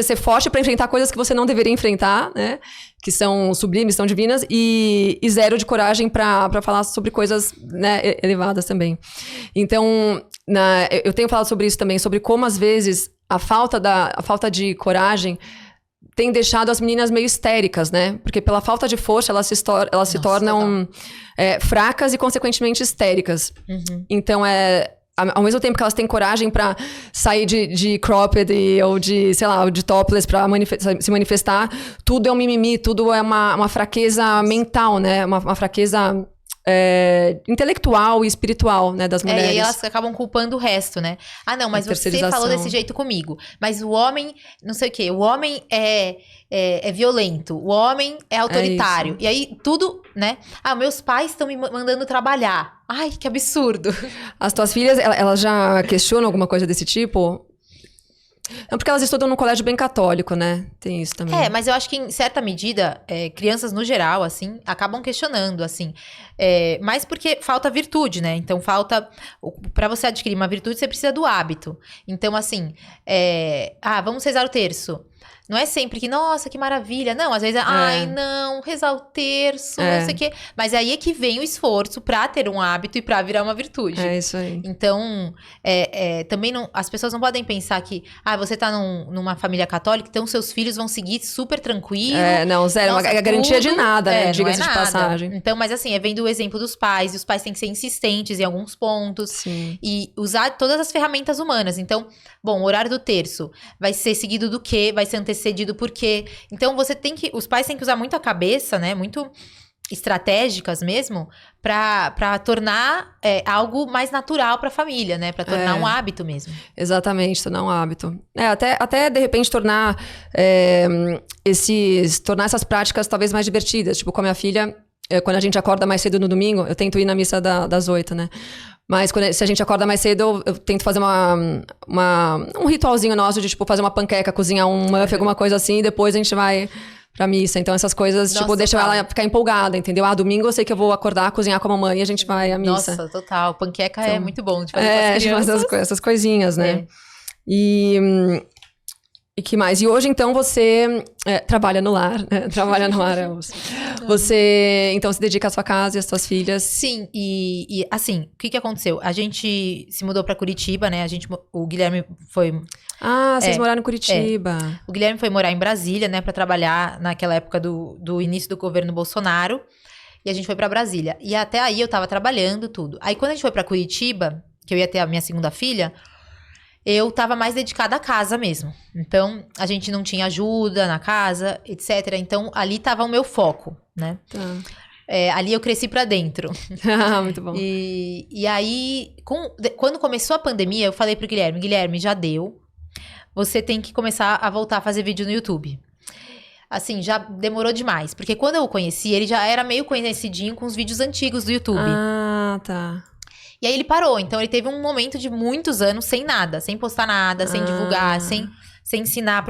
ser forte para enfrentar coisas que você não deveria enfrentar, né, que são sublimes, são divinas, e zero de coragem para falar sobre coisas, né, elevadas também. Então, eu tenho falado sobre isso também, sobre como às vezes a falta de coragem tem deixado as meninas meio histéricas, né? Porque pela falta de força, elas se tornam fracas e, consequentemente, histéricas. Uhum. Então, ao mesmo tempo que elas têm coragem pra sair de cropped ou de, sei lá, de topless pra se manifestar, tudo é um mimimi, tudo é uma fraqueza mental, né? Uma fraqueza intelectual e espiritual, né, das mulheres. E aí elas acabam culpando o resto, né? Ah, não, mas você falou desse jeito comigo. Mas o homem, não sei o quê, o homem é violento, o homem é autoritário. E aí tudo, né? Ah, meus pais estão me mandando trabalhar. Ai, que absurdo. As tuas filhas, elas já questionam alguma coisa desse tipo? Não, porque elas estudam num colégio bem católico, né? Tem isso também. Mas eu acho que, em certa medida, crianças no geral, assim, acabam questionando, assim. Mas porque falta virtude, né? Então, pra você adquirir uma virtude, você precisa do hábito. Então, assim, vamos rezar o terço. Não é sempre que, nossa, que maravilha. Não, às vezes ai, não, rezar o terço, não sei o quê. Mas aí é que vem o esforço pra ter um hábito e pra virar uma virtude. É isso aí. Então, também as pessoas não podem pensar que, você tá numa família católica, então seus filhos vão seguir super tranquilo. Não, zero, nossa, é garantia de nada, né? Diga-se de passagem. Então, mas assim, vendo o exemplo dos pais, e os pais têm que ser insistentes em alguns pontos. Sim. E usar todas as ferramentas humanas. Então, bom, o horário do terço vai ser seguido do quê? Vai ser antecedido por quê? Então, os pais têm que usar muito a cabeça, né? Muito estratégicas mesmo, pra tornar algo mais natural pra família, né? Pra tornar um hábito mesmo. Exatamente, tornar um hábito. Até de repente tornar essas práticas talvez mais divertidas. Tipo, com a minha filha, quando a gente acorda mais cedo no domingo, eu tento ir na missa das 8, né? Mas se a gente acorda mais cedo, eu tento fazer um ritualzinho nosso de, tipo, fazer uma panqueca, cozinhar um muffin, alguma coisa assim, e depois a gente vai pra missa. Então, essas coisas, tipo, deixam ela ficar empolgada, entendeu? Domingo eu sei que eu vou acordar, cozinhar com a mamãe e a gente vai à missa. Nossa, total. Panqueca é muito bom de fazer com as crianças. Essas coisinhas, né? E que mais? E hoje, então, você trabalha no lar, né? Trabalha no lar, Você, então, se dedica à sua casa e às suas filhas. Sim, e assim, o que aconteceu? A gente se mudou pra Curitiba, né? O Guilherme foi... Vocês moraram em Curitiba. O Guilherme foi morar em Brasília, né? Pra trabalhar naquela época do início do governo Bolsonaro. E a gente foi pra Brasília. E até aí eu tava trabalhando, tudo. Aí quando a gente foi pra Curitiba, que eu ia ter a minha segunda filha, eu tava mais dedicada à casa mesmo. Então, a gente não tinha ajuda na casa, etc. Então, ali tava o meu foco, né? Ali eu cresci pra dentro. Muito bom. E aí, quando começou a pandemia, eu falei pro Guilherme, já deu. Você tem que começar a voltar a fazer vídeo no YouTube. Assim, já demorou demais. Porque quando eu o conheci, ele já era meio conhecidinho com os vídeos antigos do YouTube. Tá. E aí ele parou. Então ele teve um momento de muitos anos sem nada. Sem postar nada, sem divulgar, sem ensinar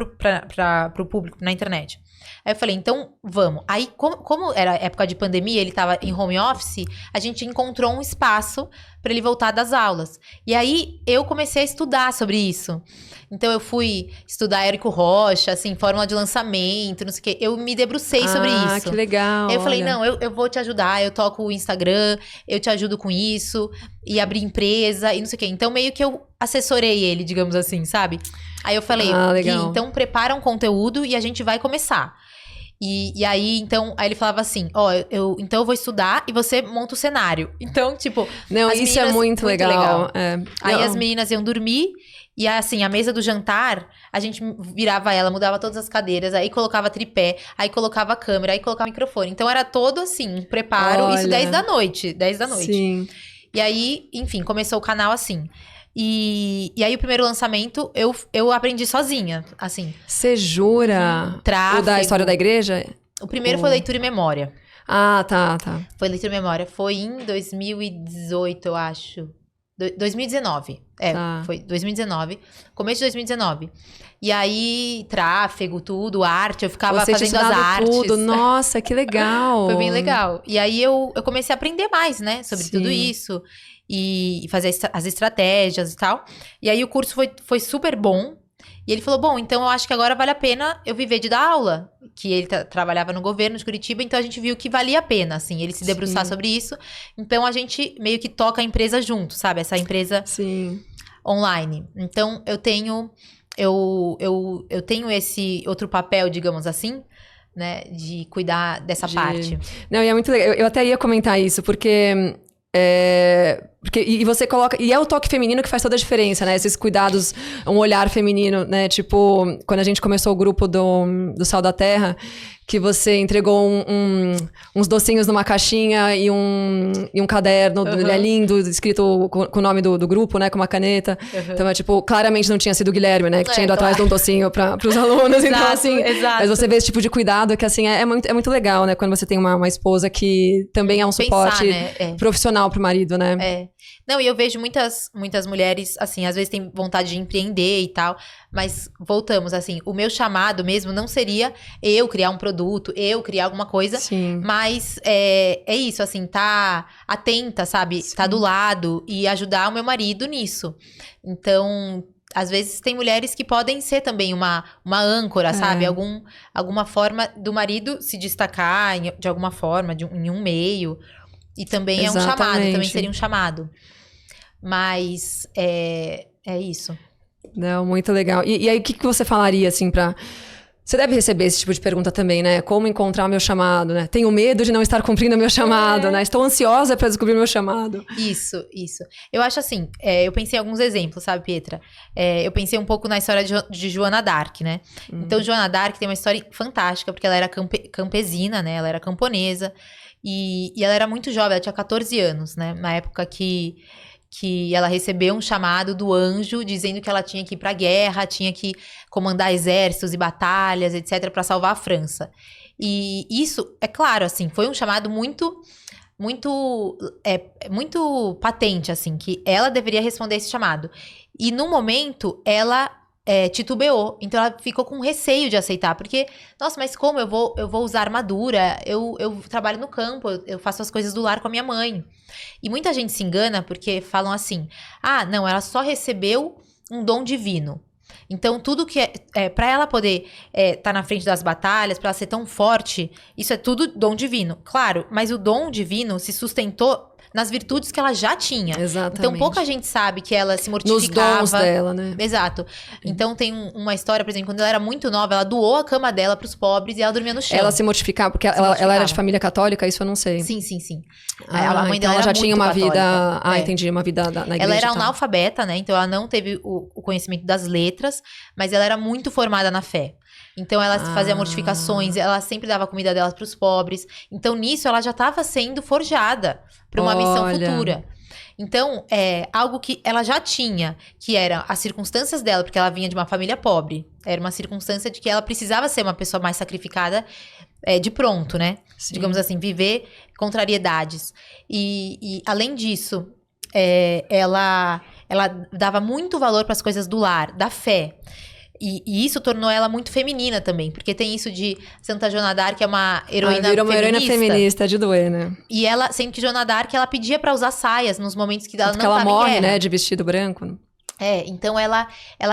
pro público na internet. Aí eu falei, então vamos. Aí como era época de pandemia, ele tava em home office, a gente encontrou um espaço pra ele voltar das aulas. E aí eu comecei a estudar sobre isso. Então eu fui estudar Érico Rocha, assim, fórmula de lançamento, não sei o quê. Eu me debrucei sobre isso. Que legal. Aí eu falei, não, eu vou te ajudar, eu toco o Instagram, eu te ajudo com isso, e abrir empresa, e não sei o quê. Então meio que eu assessorei ele, digamos assim, sabe? Aí eu falei, Gui, então prepara um conteúdo e a gente vai começar. E aí, então, aí ele falava assim, então eu vou estudar e você monta o cenário. Então, tipo... Não, as isso é meninas, muito legal. Aí as meninas iam dormir e assim, a mesa do jantar, a gente virava ela, mudava todas as cadeiras, aí colocava tripé, aí colocava câmera, aí colocava microfone. Então era todo assim, um preparo, isso 10 da noite. Sim. E aí, enfim, começou o canal assim. E aí, o primeiro lançamento, eu aprendi sozinha, assim. Você jura? Tráfego. O da história da igreja? O primeiro foi leitura e memória. Ah, tá. Foi leitura e memória. Foi em 2018, eu acho. 2019. Foi 2019. Começo de 2019. E aí, tráfego, tudo, arte. Eu ficava fazendo as artes. Tudo. Nossa, que legal. Foi bem legal. E aí, eu comecei a aprender mais, né? Sobre tudo isso. E fazer as estratégias e tal. E aí, o curso foi super bom. E ele falou, bom, então eu acho que agora vale a pena eu viver de dar aula. Que ele trabalhava no governo de Curitiba, então a gente viu que valia a pena, assim, ele se debruçar sobre isso. Então, a gente meio que toca a empresa junto, sabe? Essa empresa online. Então, eu tenho esse outro papel, digamos assim, né? De cuidar dessa parte. Não, e é muito legal. Eu até ia comentar isso, porque... E você coloca... E é o toque feminino que faz toda a diferença, né? Esses cuidados, um olhar feminino, né? Tipo, quando a gente começou o grupo do Sal da Terra, que você entregou uns docinhos numa caixinha e um caderno, ele é lindo, escrito com o nome do grupo, né? Com uma caneta. Então, tipo, claramente não tinha sido o Guilherme, né? Que tinha ido atrás de um docinho pros alunos. Então, assim... Mas você vê esse tipo de cuidado que, assim, é muito legal, né? Quando você tem uma esposa que também é um suporte profissional pro marido, né? Não, e eu vejo muitas mulheres, assim, às vezes tem vontade de empreender e tal, mas voltamos, assim, o meu chamado mesmo não seria eu criar um produto, eu criar alguma coisa, mas é isso, assim, tá atenta, sabe? Tá do lado e ajudar o meu marido nisso. Então, às vezes tem mulheres que podem ser também uma âncora, sabe? Alguma forma do marido se destacar de alguma forma, em um meio. E também é um chamado, também seria um chamado. Mas é isso. Não, muito legal. E aí, o que você falaria, assim, pra... Você deve receber esse tipo de pergunta também, né? Como encontrar o meu chamado, né? Tenho medo de não estar cumprindo o meu chamado, né? Estou ansiosa para descobrir o meu chamado. Isso. Eu acho assim, eu pensei em alguns exemplos, sabe, Pietra? Eu pensei um pouco na história de Joana d'Arc, né? Então, Joana d'Arc tem uma história fantástica, porque ela era campesina, né? Ela era camponesa. E ela era muito jovem, ela tinha 14 anos, né? Na época que ela recebeu um chamado do anjo dizendo que ela tinha que ir pra guerra, tinha que comandar exércitos e batalhas, etc, para salvar a França. E isso, é claro, assim, foi um chamado muito patente, assim, que ela deveria responder esse chamado. E no momento, ela titubeou, então ela ficou com receio de aceitar, porque, nossa, mas como eu vou usar armadura, eu trabalho no campo, eu faço as coisas do lar com a minha mãe. E muita gente se engana porque falam assim, não, ela só recebeu um dom divino. Então, tudo que para ela poder tá na frente das batalhas, para ela ser tão forte, isso é tudo dom divino. Claro, mas o dom divino se sustentou nas virtudes que ela já tinha. Exatamente. Então, pouca gente sabe que ela se mortificava. Nos dons dela, né? Exato. Então, tem uma história, por exemplo, quando ela era muito nova, ela doou a cama dela pros pobres e ela dormia no chão. Ela se mortificava, porque ela era de família católica, isso eu não sei. Sim. A mãe dela ela já tinha uma católica. vida... entendi, uma vida na igreja. Ela era analfabeta, né? Então, ela não teve o conhecimento das letras, mas ela era muito formada na fé. Então, ela fazia mortificações, ela sempre dava comida dela pros pobres. Então, nisso, ela já estava sendo forjada para uma missão futura. Então, algo que ela já tinha, que era as circunstâncias dela, porque ela vinha de uma família pobre. Era uma circunstância de que ela precisava ser uma pessoa mais sacrificada de pronto, né? Sim. Digamos assim, viver contrariedades. E além disso, ela dava muito valor para as coisas do lar, da fé. E isso tornou ela muito feminina também. Porque tem isso de Santa Joana d'Arc, que é uma heroína feminista. Virou uma heroína feminista, de doer, né? E ela, sendo que Joana d'Arc, ela pedia pra usar saias nos momentos que ela não estava em guerra. Porque ela morre, né, de vestido branco. Então ela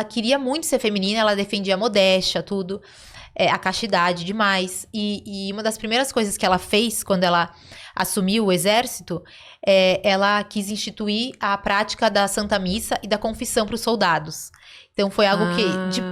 queria muito ser feminina, ela defendia a modéstia, tudo. A castidade demais. E uma das primeiras coisas que ela fez quando ela assumiu o exército, ela quis instituir a prática da Santa Missa e da confissão para os soldados. Então foi algo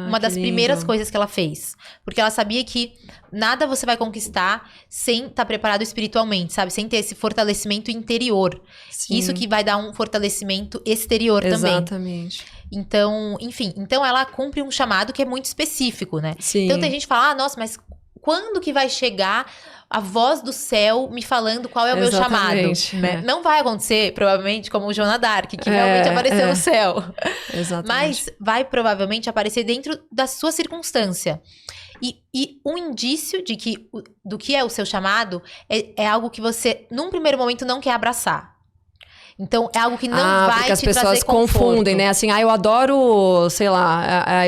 uma das que primeiras lindo. coisas que ela fez. Porque ela sabia que nada você vai conquistar sem estar preparado espiritualmente, sabe? Sem ter esse fortalecimento interior. Sim. Isso que vai dar um fortalecimento exterior também. Exatamente. Então, enfim, então ela cumpre um chamado que é muito específico, né? Sim. Então tem gente que fala, nossa, mas quando que vai chegar a voz do céu me falando qual é o meu chamado? Né? Não vai acontecer, provavelmente, como o Joana d'Arc, que realmente apareceu no céu. Exatamente. Mas vai provavelmente aparecer dentro da sua circunstância. E um indício do que é o seu chamado é algo que você, num primeiro momento, não quer abraçar. Então, é algo que não vai porque as te trazer pessoas conforto. confundem, né? Assim, eu adoro, sei lá,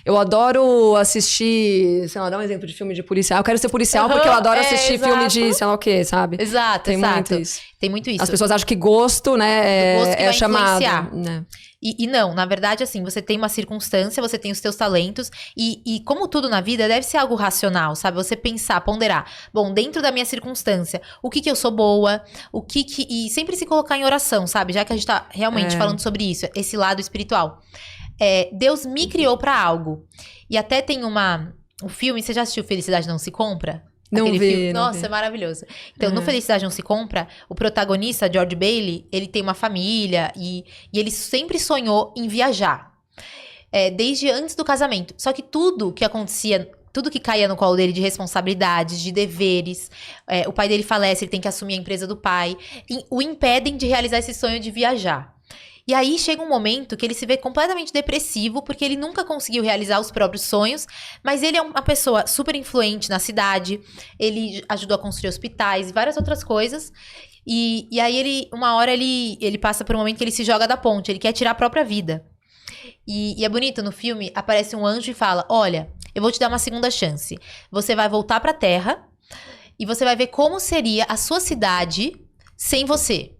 eu adoro assistir, sei lá, dá um exemplo de filme de policial. Eu quero ser policial porque eu adoro assistir filme de sei lá o quê, sabe? Exato, Tem muito isso. Tem muito isso. As pessoas acham que gosto, né, gosto que vai chamado. influenciar. Né? E não, na verdade, assim, você tem uma circunstância, você tem os teus talentos, e como tudo na vida, deve ser algo racional, sabe? Você pensar, ponderar. Bom, dentro da minha circunstância, o que eu sou boa, e sempre se colocar em oração, sabe? Já que a gente tá realmente falando sobre isso, esse lado espiritual. Deus me criou pra algo. E até tem um filme, você já assistiu Felicidade Não Se Compra? Não Aquele vi, filme. não Nossa, vi. é maravilhoso. Então, no Felicidade Não Se Compra, o protagonista, George Bailey, ele tem uma família e ele sempre sonhou em viajar. Desde antes do casamento. Só que tudo que acontecia, tudo que caía no colo dele de responsabilidades, de deveres, o pai dele falece, ele tem que assumir a empresa do pai, o impedem de realizar esse sonho de viajar. E aí chega um momento que ele se vê completamente depressivo, porque ele nunca conseguiu realizar os próprios sonhos, mas ele é uma pessoa super influente na cidade, ele ajudou a construir hospitais e várias outras coisas. E aí uma hora ele passa por um momento que ele se joga da ponte, ele quer tirar a própria vida. E é bonito, no filme aparece um anjo e fala, olha, eu vou te dar uma segunda chance. Você vai voltar pra Terra e você vai ver como seria a sua cidade sem você.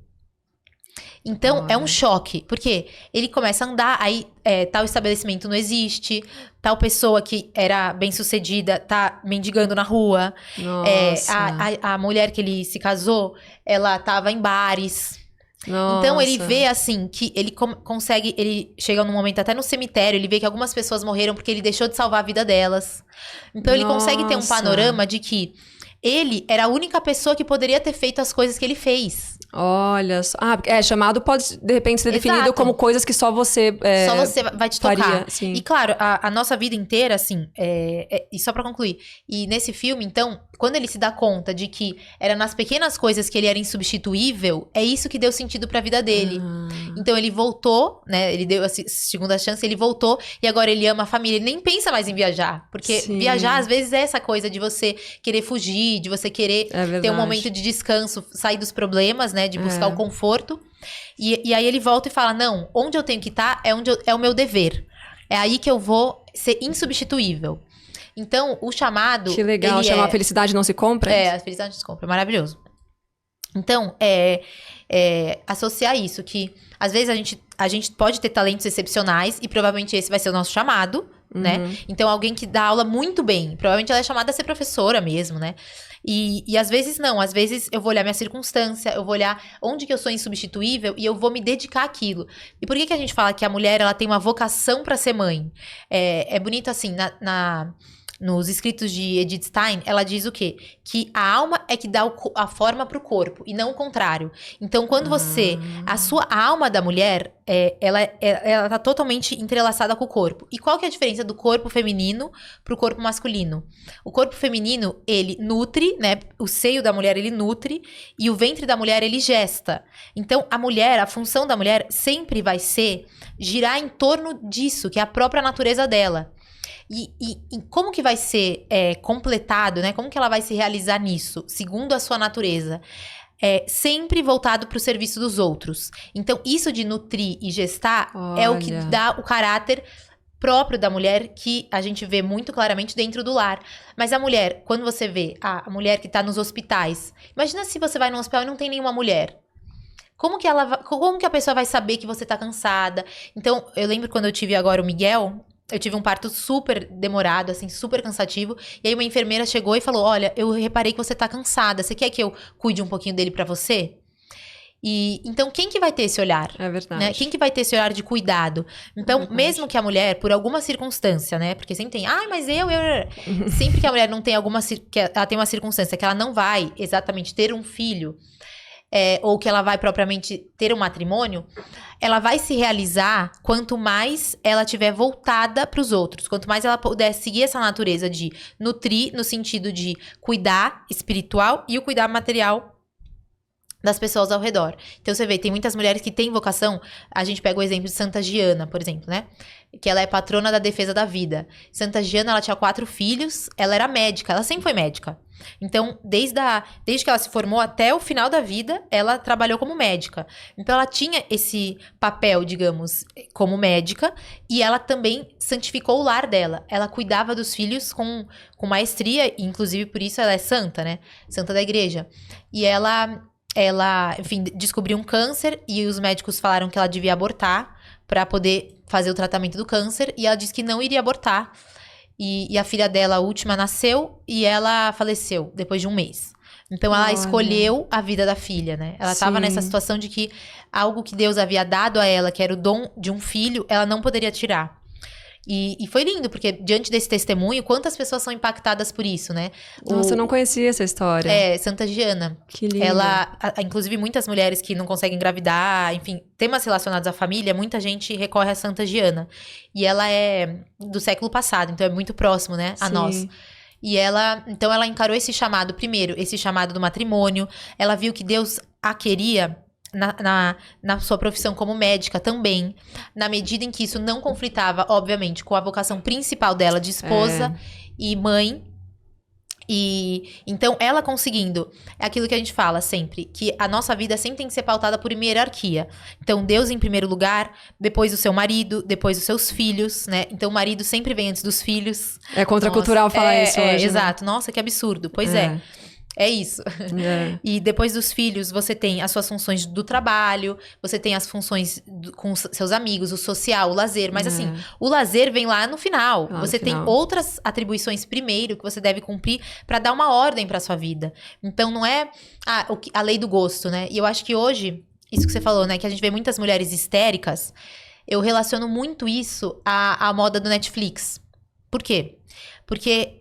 Então, é um choque, porque ele começa a andar, aí tal estabelecimento não existe, tal pessoa que era bem-sucedida tá mendigando na rua. Nossa. A mulher que ele se casou, ela tava em bares. Nossa. Então, ele vê, assim, que ele consegue... Ele chega num momento até no cemitério, ele vê que algumas pessoas morreram porque ele deixou de salvar a vida delas. Então, ele consegue ter um panorama de que ele era a única pessoa que poderia ter feito as coisas que ele fez. Olha só. Chamado pode, de repente, ser definido como coisas que só você só você vai te tocar. faria, sim. E claro, a nossa vida inteira, assim, e só pra concluir. E nesse filme, então, quando ele se dá conta de que era nas pequenas coisas que ele era insubstituível, é isso que deu sentido pra vida dele. Então ele voltou, né? Ele deu a segunda chance, ele voltou e agora ele ama a família. Ele nem pensa mais em viajar. Porque viajar, às vezes, é essa coisa de você querer fugir, de você querer ter um momento de descanso, sair dos problemas, né? De buscar o conforto. E aí ele volta e fala, não, onde eu tenho que estar é o meu dever. É aí que eu vou ser insubstituível. Então, o chamado... Que legal, chamar a felicidade não se compra? A felicidade não se compra, é maravilhoso. Então, associar isso, que às vezes a gente pode ter talentos excepcionais e provavelmente esse vai ser o nosso chamado, né? Então, alguém que dá aula muito bem, provavelmente ela é chamada a ser professora mesmo, né? E às vezes não, às vezes eu vou olhar minha circunstância, eu vou olhar onde que eu sou insubstituível e eu vou me dedicar àquilo. E por que a gente fala que a mulher ela tem uma vocação para ser mãe? É bonito assim, nos escritos de Edith Stein, ela diz o quê? Que a alma é que dá a forma pro corpo, e não o contrário. Então, quando a alma da mulher, ela tá totalmente entrelaçada com o corpo. E qual que é a diferença do corpo feminino pro corpo masculino? O corpo feminino, ele nutre, né? O seio da mulher, ele nutre, e o ventre da mulher, ele gesta. Então, a função da mulher sempre vai ser girar em torno disso, que é a própria natureza dela. E como que vai ser completado, né? Como que ela vai se realizar nisso, segundo a sua natureza? Sempre voltado para o serviço dos outros. Então, isso de nutrir e gestar é o que dá o caráter próprio da mulher, que a gente vê muito claramente dentro do lar. Mas a mulher, quando você vê a mulher que está nos hospitais, imagina se você vai num hospital e não tem nenhuma mulher. Como que a pessoa vai saber que você tá cansada? Então, eu lembro quando eu tive agora o Miguel... Eu tive um parto super demorado, assim, super cansativo. E aí uma enfermeira chegou e falou, olha, eu reparei que você tá cansada. Você quer que eu cuide um pouquinho dele pra você? E então, quem que vai ter esse olhar? É verdade. Né? Quem que vai ter esse olhar de cuidado? Então, mesmo que a mulher, por alguma circunstância, né? Porque sempre tem, mas eu... Sempre que a mulher não tem que ela tem uma circunstância que ela não vai exatamente ter um filho, ou que ela vai propriamente ter um matrimônio, ela vai se realizar quanto mais ela tiver voltada para os outros, quanto mais ela puder seguir essa natureza de nutrir, no sentido de cuidar espiritual e o cuidar material das pessoas ao redor. Então você vê, tem muitas mulheres que têm vocação. A gente pega o exemplo de Santa Giana, por exemplo, né? Que ela é patrona da defesa da vida. Santa Giana, ela tinha 4 filhos, ela era médica, ela sempre foi médica. Então, desde que ela se formou até o final da vida, ela trabalhou como médica. Então, ela tinha esse papel, digamos, como médica, e ela também santificou o lar dela. Ela cuidava dos filhos com maestria, e inclusive por isso ela é santa, né? Santa da igreja. E ela, enfim, descobriu um câncer, e os médicos falaram que ela devia abortar para poder fazer o tratamento do câncer, e ela disse que não iria abortar. E a filha dela, a última, nasceu e ela faleceu depois de um mês. Então, ela escolheu a vida da filha, né? Ela estava nessa situação de que algo que Deus havia dado a ela, que era o dom de um filho, ela não poderia tirar. E foi lindo, porque diante desse testemunho, quantas pessoas são impactadas por isso, né? Nossa, eu não conhecia essa história. Santa Giana. Que linda. Ela, inclusive, muitas mulheres que não conseguem engravidar, enfim, temas relacionados à família, muita gente recorre a Santa Giana. E ela é do século passado, então é muito próximo, né, a nós. E então ela encarou esse chamado, primeiro, esse chamado do matrimônio. Ela viu que Deus a queria na sua profissão como médica também, na medida em que isso não conflitava, obviamente, com a vocação principal dela de esposa e mãe. E então ela conseguindo, é aquilo que a gente fala sempre, que a nossa vida sempre tem que ser pautada por uma hierarquia. Então Deus em primeiro lugar, depois o seu marido, depois os seus filhos, né? Então o marido sempre vem antes dos filhos. É contracultural falar isso hoje, exato. Né? Nossa, que absurdo. Pois é isso. E depois dos filhos, você tem as suas funções do trabalho, você tem as funções com seus amigos, o social, o lazer. Mas assim, o lazer vem lá no final. Você tem outras atribuições primeiro que você deve cumprir para dar uma ordem para sua vida. Então não é a lei do gosto, né? E eu acho que hoje, isso que você falou, né? Que a gente vê muitas mulheres histéricas. Eu relaciono muito isso à moda do Netflix. Por quê? Porque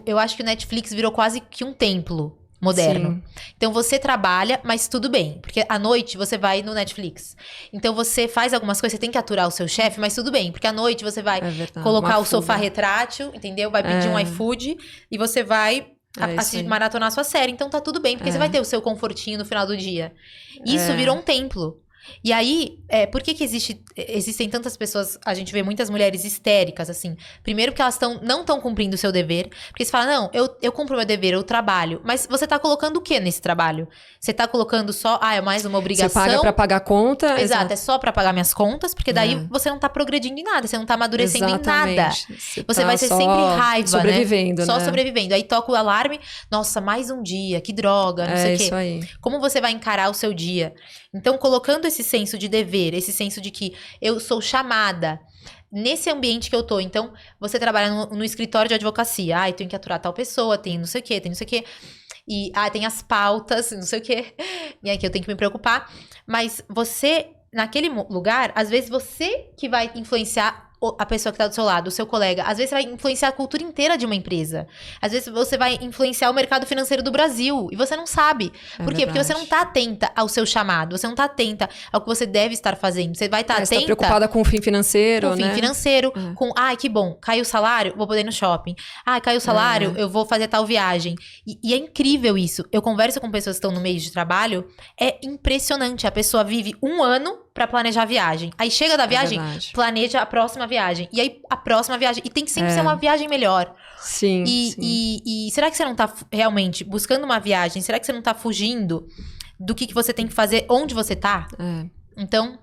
eu acho que o Netflix virou quase que um templo moderno. Sim. Então, você trabalha, mas tudo bem. Porque à noite, você vai no Netflix. Então, você faz algumas coisas, você tem que aturar o seu chefe, mas tudo bem. Porque à noite, você vai colocar o sofá retrátil, entendeu? Vai pedir um iFood e você vai maratonar a sua série. Então, tá tudo bem, porque você vai ter o seu confortinho no final do dia. Isso virou um templo. E aí, por que existem tantas pessoas, a gente vê muitas mulheres histéricas, assim. Primeiro porque elas não estão cumprindo o seu dever. Porque você fala, não, eu cumpro o meu dever, eu trabalho. Mas você tá colocando o que nesse trabalho? Você tá colocando só, é mais uma obrigação. Você paga pra pagar conta. Exato, é só pra pagar minhas contas. Porque daí você não tá progredindo em nada, você não tá amadurecendo em nada. Você vai ser sempre raiva, sobrevivendo, né? Só sobrevivendo. Aí toca o alarme, nossa, mais um dia, que droga, não sei o quê. Isso aí. Como você vai encarar o seu dia? Então, colocando esse senso de dever, esse senso de que eu sou chamada nesse ambiente que eu tô. Então, você trabalha no escritório de advocacia. Eu tenho que aturar tal pessoa, tem não sei o quê, tem não sei o quê. E, tem as pautas, não sei o quê. E aqui eu tenho que me preocupar. Mas você, naquele lugar, às vezes você que vai influenciar a pessoa que tá do seu lado, o seu colega. Às vezes você vai influenciar a cultura inteira de uma empresa. Às vezes você vai influenciar o mercado financeiro do Brasil. E você não sabe. Por quê? Porque você não tá atenta ao seu chamado. Você não tá atenta ao que você deve estar fazendo. Você vai estar atenta... Você tá preocupada com o fim financeiro, né? Com o fim financeiro. Com, que bom, caiu o salário, vou poder ir no shopping. Caiu o salário, eu vou fazer tal viagem. E é incrível isso. Eu converso com pessoas que estão no meio de trabalho. É impressionante. A pessoa vive 1 ano pra planejar a viagem. Aí chega da viagem, planeja a próxima viagem. E aí, a próxima viagem. E tem que sempre ser uma viagem melhor. Sim, E será que você não tá realmente buscando uma viagem? Será que você não tá fugindo do que você tem que fazer onde você tá? Então,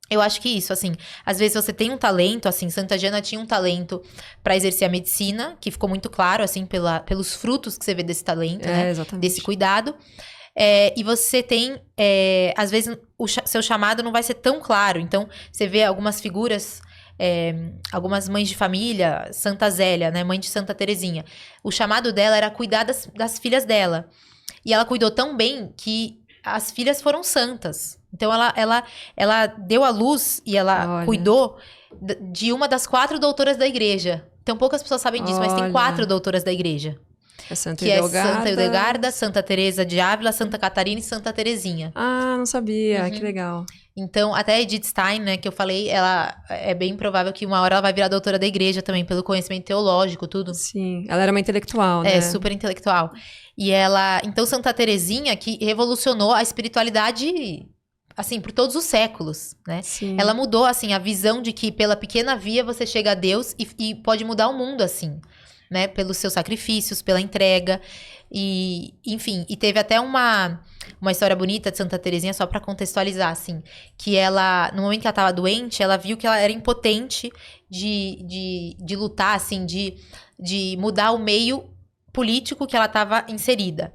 eu acho que isso, assim... Às vezes você tem um talento, assim... Santa Giana tinha um talento pra exercer a medicina, que ficou muito claro, assim, pelos frutos que você vê desse talento, né? Exatamente. Desse cuidado. E você tem, às vezes, o seu chamado não vai ser tão claro. Então, você vê algumas figuras, algumas mães de família, Santa Zélia, né, mãe de Santa Terezinha. O chamado dela era cuidar das filhas dela. E ela cuidou tão bem que as filhas foram santas. Então, ela deu à luz e ela Olha. cuidou de uma das 4 doutoras da igreja. Então, poucas pessoas sabem disso, mas tem 4 doutoras da igreja. É Santa Que é Hildegarda. Santa Hildegarda, Santa Teresa de Ávila, Santa Catarina e Santa Terezinha. Ah, não sabia. Que legal. Então, até a Edith Stein, né, que eu falei, ela é bem provável que uma hora ela vai virar doutora da igreja também, pelo conhecimento teológico, tudo. Sim, ela era uma intelectual, né? É, super intelectual. E ela... Então, Santa Terezinha, que revolucionou a espiritualidade, assim, por todos os séculos, né? Sim. Ela mudou, assim, a visão de que pela pequena via você chega a Deus e pode mudar o mundo, assim, né? Pelos seus sacrifícios, pela entrega. E, enfim, e teve até uma história bonita de Santa Terezinha, só pra contextualizar, assim, que ela, no momento que ela tava doente, ela viu que ela era impotente de lutar, assim, de mudar o meio político que ela tava inserida.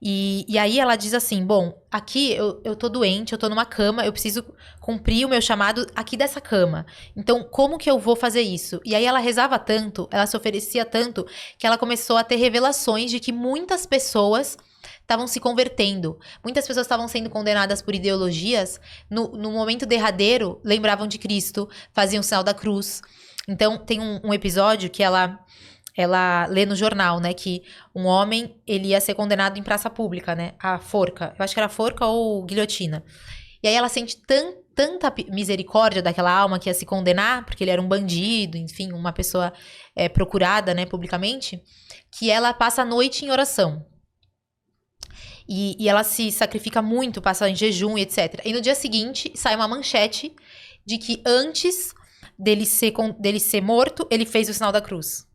E aí ela diz assim, bom, aqui eu tô doente, eu tô numa cama, eu preciso cumprir o meu chamado aqui dessa cama. Então, como que eu vou fazer isso? E aí ela rezava tanto, ela se oferecia tanto, que ela começou a ter revelações de que muitas pessoas estavam se convertendo. Muitas pessoas estavam sendo condenadas por ideologias, no momento derradeiro, lembravam de Cristo, faziam o sinal da cruz. Então, tem um episódio que ela lê no jornal, né, que um homem, ele ia ser condenado em praça pública, né, a forca. Eu acho que era forca ou guilhotina. E aí ela sente tanta misericórdia daquela alma que ia se condenar, porque ele era um bandido, enfim, uma pessoa procurada, né, publicamente, que ela passa a noite em oração. E ela se sacrifica muito, passa em jejum e etc. E no dia seguinte, sai uma manchete de que antes dele ser morto, ele fez o sinal da cruz.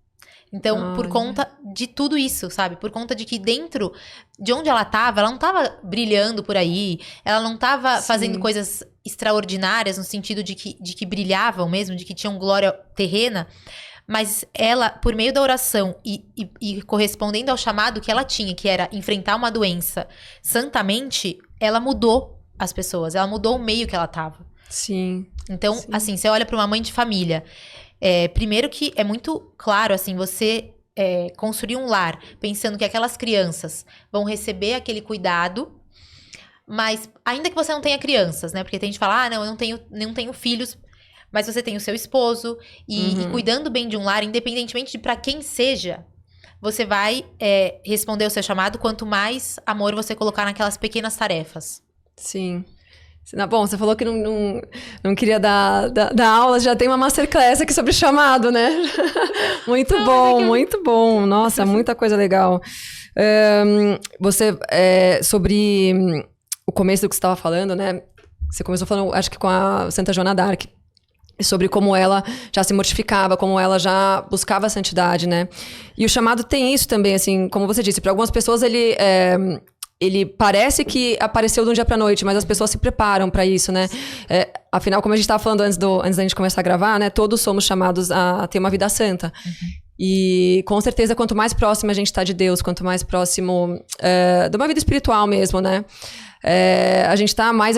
Então, por conta de tudo isso, sabe? Por conta de que dentro de onde ela não tava brilhando por aí, ela não tava fazendo coisas extraordinárias no sentido de que brilhavam mesmo, de que tinham glória terrena, mas ela, por meio da oração e correspondendo ao chamado que ela tinha, que era enfrentar uma doença santamente, ela mudou as pessoas, ela mudou o meio que ela tava. Sim. Então, assim, você olha para uma mãe de família, primeiro que é muito claro, assim, você construir um lar pensando que aquelas crianças vão receber aquele cuidado, mas ainda que você não tenha crianças, né? Porque tem gente que fala, não, eu não tenho filhos, mas você tem o seu esposo e cuidando bem de um lar, independentemente de para quem seja, você vai responder o seu chamado quanto mais amor você colocar naquelas pequenas tarefas. Sim. Bom, você falou que não queria dar aula, já tem uma masterclass aqui sobre chamado, né? Muito bom, muito bom. Nossa, muita coisa legal. Você, sobre o começo do que você estava falando, né? Você começou falando, acho que com a Santa Joana d'Arc, sobre como ela já se mortificava, como ela já buscava a santidade, né? E o chamado tem isso também, assim, como você disse, para algumas pessoas ele parece que apareceu de um dia pra noite, mas as pessoas se preparam pra isso, né? Afinal, como a gente estava falando antes da gente começar a gravar, né? Todos somos chamados a ter uma vida santa. E, com certeza, quanto mais próximo a gente está de Deus, quanto mais próximo de uma vida espiritual mesmo, né? A gente tá mais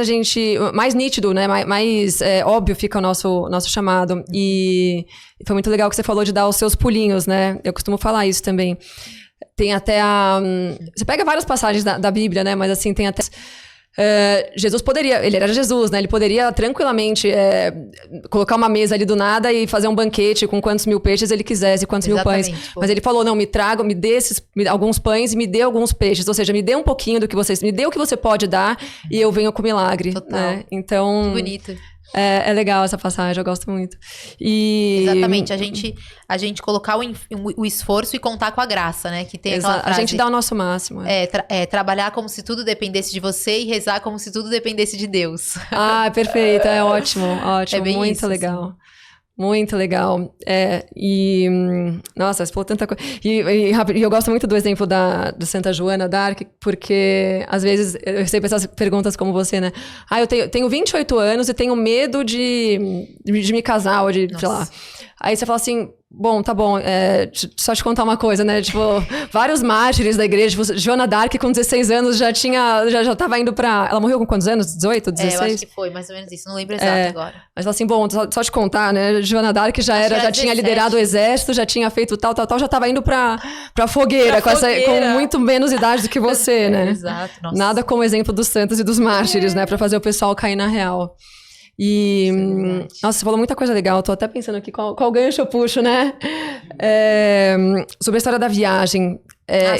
nítido, né? Mais óbvio fica o nosso chamado. E foi muito legal que você falou de dar os seus pulinhos, né? Eu costumo falar isso também. Tem até você pega várias passagens da Bíblia, né? Mas assim, tem até... Jesus poderia... Ele era Jesus, né? Ele poderia tranquilamente colocar uma mesa ali do nada e fazer um banquete com quantos mil peixes ele quisesse, quantos mil pães. Pô. Mas ele falou, não, me dê alguns pães e me dê alguns peixes. Ou seja, me dê um pouquinho do que vocês... Me dê o que você pode dar e eu venho com milagre. Total. Né? Então... Que bonito. É legal essa passagem, eu gosto muito. Exatamente, a gente colocar o esforço e contar com a graça, né? Que tem aquela frase, a gente dá o nosso máximo. Trabalhar como se tudo dependesse de você e rezar como se tudo dependesse de Deus. Perfeito, ótimo. É bem muito isso, legal. Assim. Muito legal. Nossa, você falou tanta coisa. E eu gosto muito do exemplo do Santa Joana d'Arc, porque às vezes eu recebo essas perguntas como você, né? Eu tenho 28 anos e tenho medo de me casar, ou de, sei lá. Aí você fala assim, bom, tá bom, só te contar uma coisa, né? Tipo, vários mártires da igreja, tipo, Joana d'Arc com 16 anos já tava indo pra... Ela morreu com quantos anos? 18, 16? Eu acho que foi, mais ou menos isso, não lembro exato agora. Mas assim, bom, só te contar, né? Joana d'Arc já tinha liderado o exército, já tinha feito tal, já tava indo pra fogueira, com muito menos idade do que você, né? Exato, nossa. Nada como exemplo dos santos e dos mártires, né? Pra fazer o pessoal cair na real. E, nossa, você falou muita coisa legal, tô até pensando aqui qual gancho eu puxo, né? Sobre a história da viagem.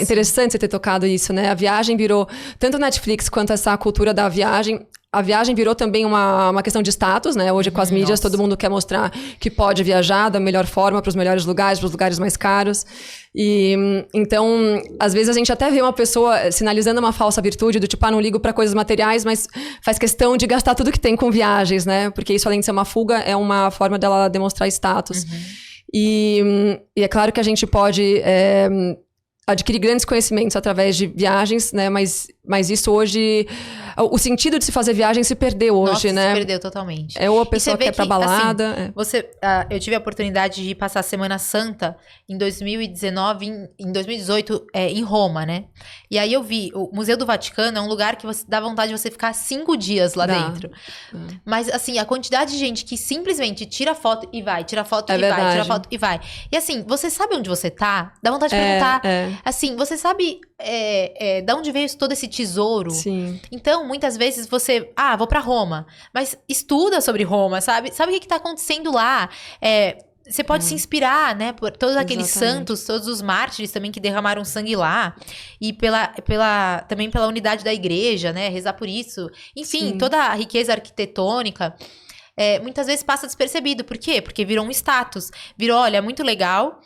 Interessante você ter tocado isso, né? A viagem virou, tanto Netflix quanto essa cultura da viagem, a viagem virou também uma questão de status, né? Hoje com as mídias, todo mundo quer mostrar que pode viajar da melhor forma, para os melhores lugares, para os lugares mais caros. E então, às vezes a gente até vê uma pessoa sinalizando uma falsa virtude, do tipo, não ligo para coisas materiais, mas faz questão de gastar tudo que tem com viagens, né? Porque isso, além de ser uma fuga, é uma forma dela demonstrar status. E é claro que a gente pode adquirir grandes conhecimentos através de viagens, né? Mas isso hoje... O sentido de se fazer viagem se perdeu hoje, né? Se perdeu totalmente. Ou a pessoa quer ir pra balada... Assim, eu tive a oportunidade de passar a Semana Santa em 2019, em 2018, em Roma, né? E aí eu vi, o Museu do Vaticano é um lugar que dá vontade de você ficar 5 dias lá dentro. Mas, assim, a quantidade de gente que simplesmente tira foto e vai, tira foto e vai, tira foto e vai. E assim, você sabe onde você tá? Dá vontade de perguntar. Assim, você sabe de onde veio todo esse tesouro? Sim. Então, muitas vezes você... vou pra Roma. Mas estuda sobre Roma, sabe? Sabe o que tá acontecendo lá? Você pode se inspirar, né? Por todos aqueles santos, todos os mártires também que derramaram sangue lá. E também pela unidade da igreja, né? Rezar por isso. Enfim, toda a riqueza arquitetônica... muitas vezes passa despercebido. Por quê? Porque virou um status. Virou, olha, muito legal...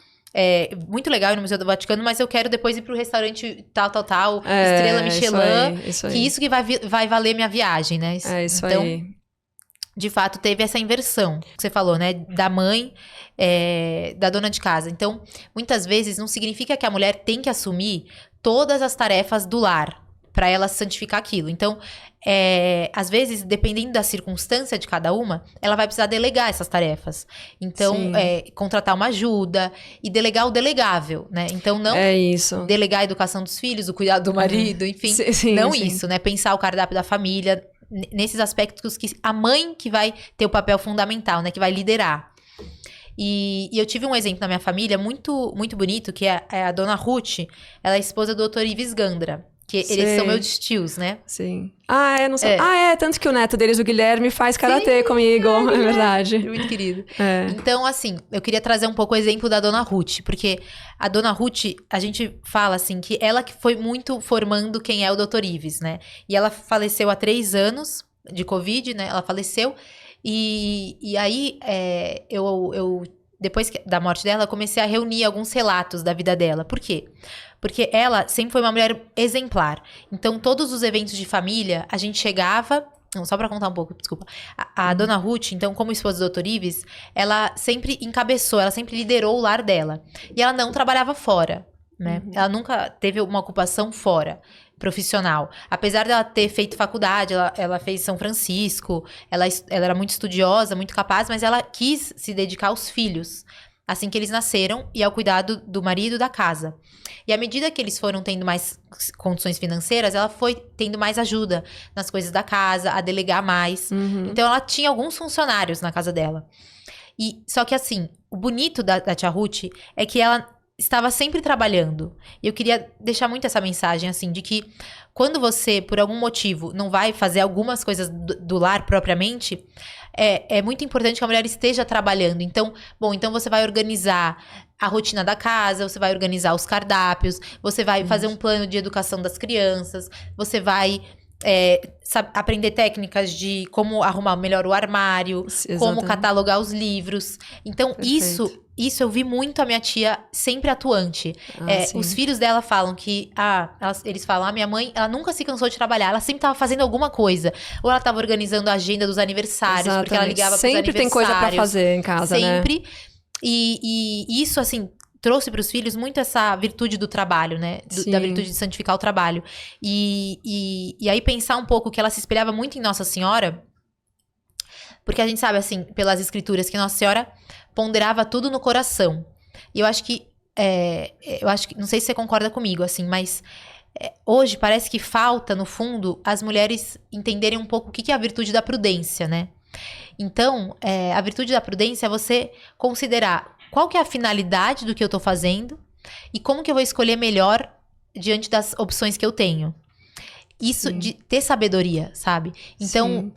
muito legal ir no Museu do Vaticano, mas eu quero depois ir pro restaurante tal, Estrela Michelin, isso aí. Isso que vai valer minha viagem, né? Isso então, aí. De fato, teve essa inversão que você falou, né? Da mãe, da dona de casa. Então, muitas vezes não significa que a mulher tem que assumir todas as tarefas do lar para ela santificar aquilo. Então, às vezes, dependendo da circunstância de cada uma, ela vai precisar delegar essas tarefas. Então, contratar uma ajuda e delegar o delegável, né? Então, não delegar a educação dos filhos, o cuidado do marido, enfim. Isso, né? Pensar o cardápio da família, nesses aspectos que a mãe que vai ter o papel fundamental, né? Que vai liderar. E eu tive um exemplo na minha família muito, muito bonito, que é a dona Ruth. Ela é esposa do Dr. Ives Gandra. Que eles são meus tios, né? Sim. Eu não sei. Tanto que o neto deles, o Guilherme, faz karatê comigo. É verdade. Muito querido. Então, assim, eu queria trazer um pouco o exemplo da dona Ruth. Porque a dona Ruth, a gente fala assim, que ela que foi muito formando quem é o Dr. Ives, né? E ela faleceu há 3 anos de Covid, né? Ela faleceu. E aí, eu depois da morte dela, eu comecei a reunir alguns relatos da vida dela. Por quê? Porque ela sempre foi uma mulher exemplar. Então, todos os eventos de família, a gente chegava... Não, só pra contar um pouco, desculpa. A dona Ruth, então, como esposa do Dr. Ives, ela sempre encabeçou, ela sempre liderou o lar dela. E ela não trabalhava fora, né? Ela nunca teve uma ocupação fora, profissional. Apesar dela ter feito faculdade, ela fez São Francisco, ela era muito estudiosa, muito capaz, mas ela quis se dedicar aos filhos, assim que eles nasceram, e ao cuidado do marido da casa. E à medida que eles foram tendo mais condições financeiras, ela foi tendo mais ajuda nas coisas da casa, a delegar mais. Então, ela tinha alguns funcionários na casa dela. Só que, assim, o bonito da tia Ruth é que ela estava sempre trabalhando. E eu queria deixar muito essa mensagem, assim, de que quando você, por algum motivo, não vai fazer algumas coisas do lar propriamente, é muito importante que a mulher esteja trabalhando. Então você vai organizar a rotina da casa, você vai organizar os cardápios, você vai fazer um plano de educação das crianças, você vai aprender técnicas de como arrumar melhor o armário, como catalogar os livros. Então, isso eu vi muito a minha tia sempre atuante. Os filhos dela falam que... eles falam, minha mãe, ela nunca se cansou de trabalhar. Ela sempre estava fazendo alguma coisa. Ou ela estava organizando a agenda dos aniversários, porque ela ligava para os aniversários. Sempre tem coisa para fazer em casa, sempre. Né? E isso, assim... trouxe para os filhos muito essa virtude do trabalho, né? Da virtude de santificar o trabalho. E aí pensar um pouco que ela se espelhava muito em Nossa Senhora, Porque a gente sabe, assim, pelas escrituras, que Nossa Senhora ponderava tudo no coração. E eu acho que, não sei se você concorda comigo, assim, mas hoje parece que falta, no fundo, as mulheres entenderem um pouco o que é a virtude da prudência, né? Então, a virtude da prudência é você considerar qual que é a finalidade do que eu tô fazendo e como que eu vou escolher melhor diante das opções que eu tenho. Isso de ter sabedoria, sabe? Então,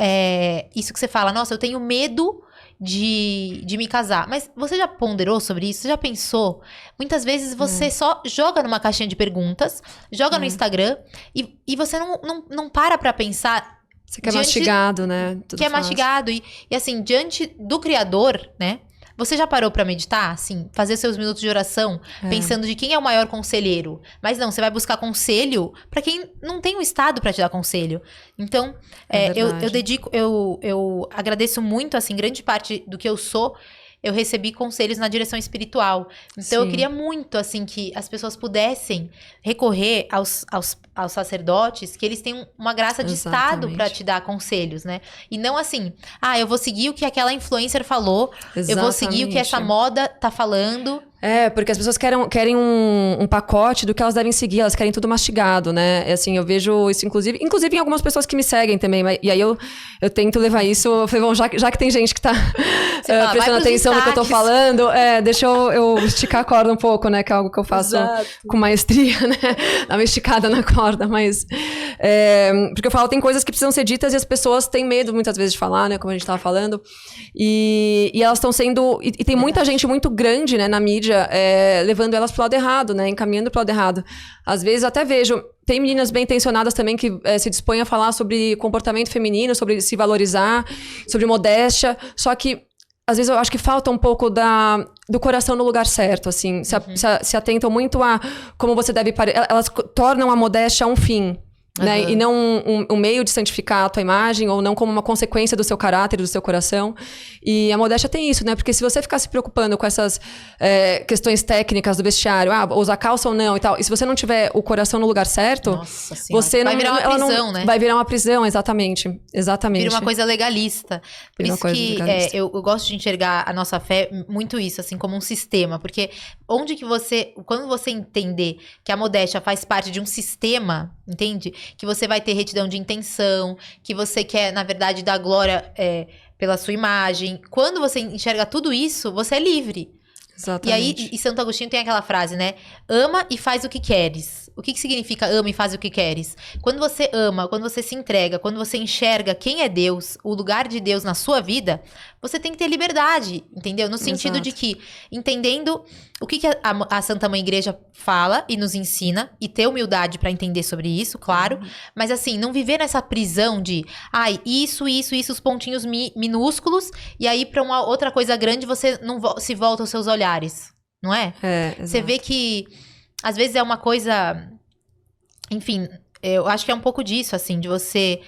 isso que você fala, nossa, eu tenho medo de me casar. Mas você já ponderou sobre isso? Você já pensou? Muitas vezes você só joga numa caixinha de perguntas, joga no Instagram e você não para pra pensar. Você quer mastigado, né? Tudo que é mastigado. E assim, diante do Criador, né? Você já parou pra meditar, assim, fazer seus minutos de oração, pensando de quem é o maior conselheiro? Mas não, você vai buscar conselho pra quem não tem o estado pra te dar conselho. Então, eu agradeço muito, assim, grande parte do que eu sou, eu recebi conselhos na direção espiritual. Então, eu queria muito, assim, que as pessoas pudessem recorrer aos sacerdotes, que eles têm uma graça de estado pra te dar conselhos, né? E não assim, eu vou seguir o que aquela influencer falou, eu vou seguir o que essa moda tá falando. Porque as pessoas querem um pacote do que elas devem seguir, elas querem tudo mastigado, né? Assim, eu vejo isso, inclusive em algumas pessoas que me seguem também, e aí eu tento levar isso, eu falei, bom, já que tem gente que tá prestando atenção no que eu tô falando, deixa eu esticar a corda um pouco, né? Que é algo que eu faço com maestria, né? Dar uma esticada na corda, mas... porque eu falo, tem coisas que precisam ser ditas e as pessoas têm medo, muitas vezes, de falar, né? Como a gente tava falando. E elas estão sendo... E tem muita gente muito grande, né, na mídia, levando elas pro lado errado, né? Encaminhando pro lado errado. Às vezes até vejo... Tem meninas bem intencionadas também que se dispõem a falar sobre comportamento feminino, sobre se valorizar, sobre modéstia. Só que, às vezes, eu acho que falta um pouco do coração no lugar certo, assim. Se atentam muito a como você deve... Elas tornam a modéstia um fim. Né? E não um meio de santificar a tua imagem, ou não como uma consequência do seu caráter, do seu coração. E a modéstia tem isso, né? Porque se você ficar se preocupando com essas questões técnicas do vestiário, usar calça ou não e tal, e se você não tiver o coração no lugar certo, você vai virar uma prisão, né? Vai virar uma prisão, exatamente. Vira uma coisa legalista. Por isso que eu gosto de enxergar a nossa fé muito isso, assim, como um sistema. Porque quando você entender que a modéstia faz parte de um sistema, entende? Que você vai ter retidão de intenção, que você quer, na verdade, dar glória pela sua imagem. Quando você enxerga tudo isso, você é livre. Exatamente. E aí, Santo Agostinho tem aquela frase, né? Ama e faz o que queres. O que significa ama e faz o que queres? Quando você ama, quando você se entrega, quando você enxerga quem é Deus, o lugar de Deus na sua vida, você tem que ter liberdade, entendeu? No sentido de que, entendendo o que a Santa Mãe Igreja fala e nos ensina, e ter humildade pra entender sobre isso, claro, mas assim, não viver nessa prisão de, isso, os pontinhos minúsculos, e aí pra uma outra coisa grande você não se volta os seus olhares, não é? Você vê que às vezes é uma coisa... Enfim, eu acho que é um pouco disso, assim, de você...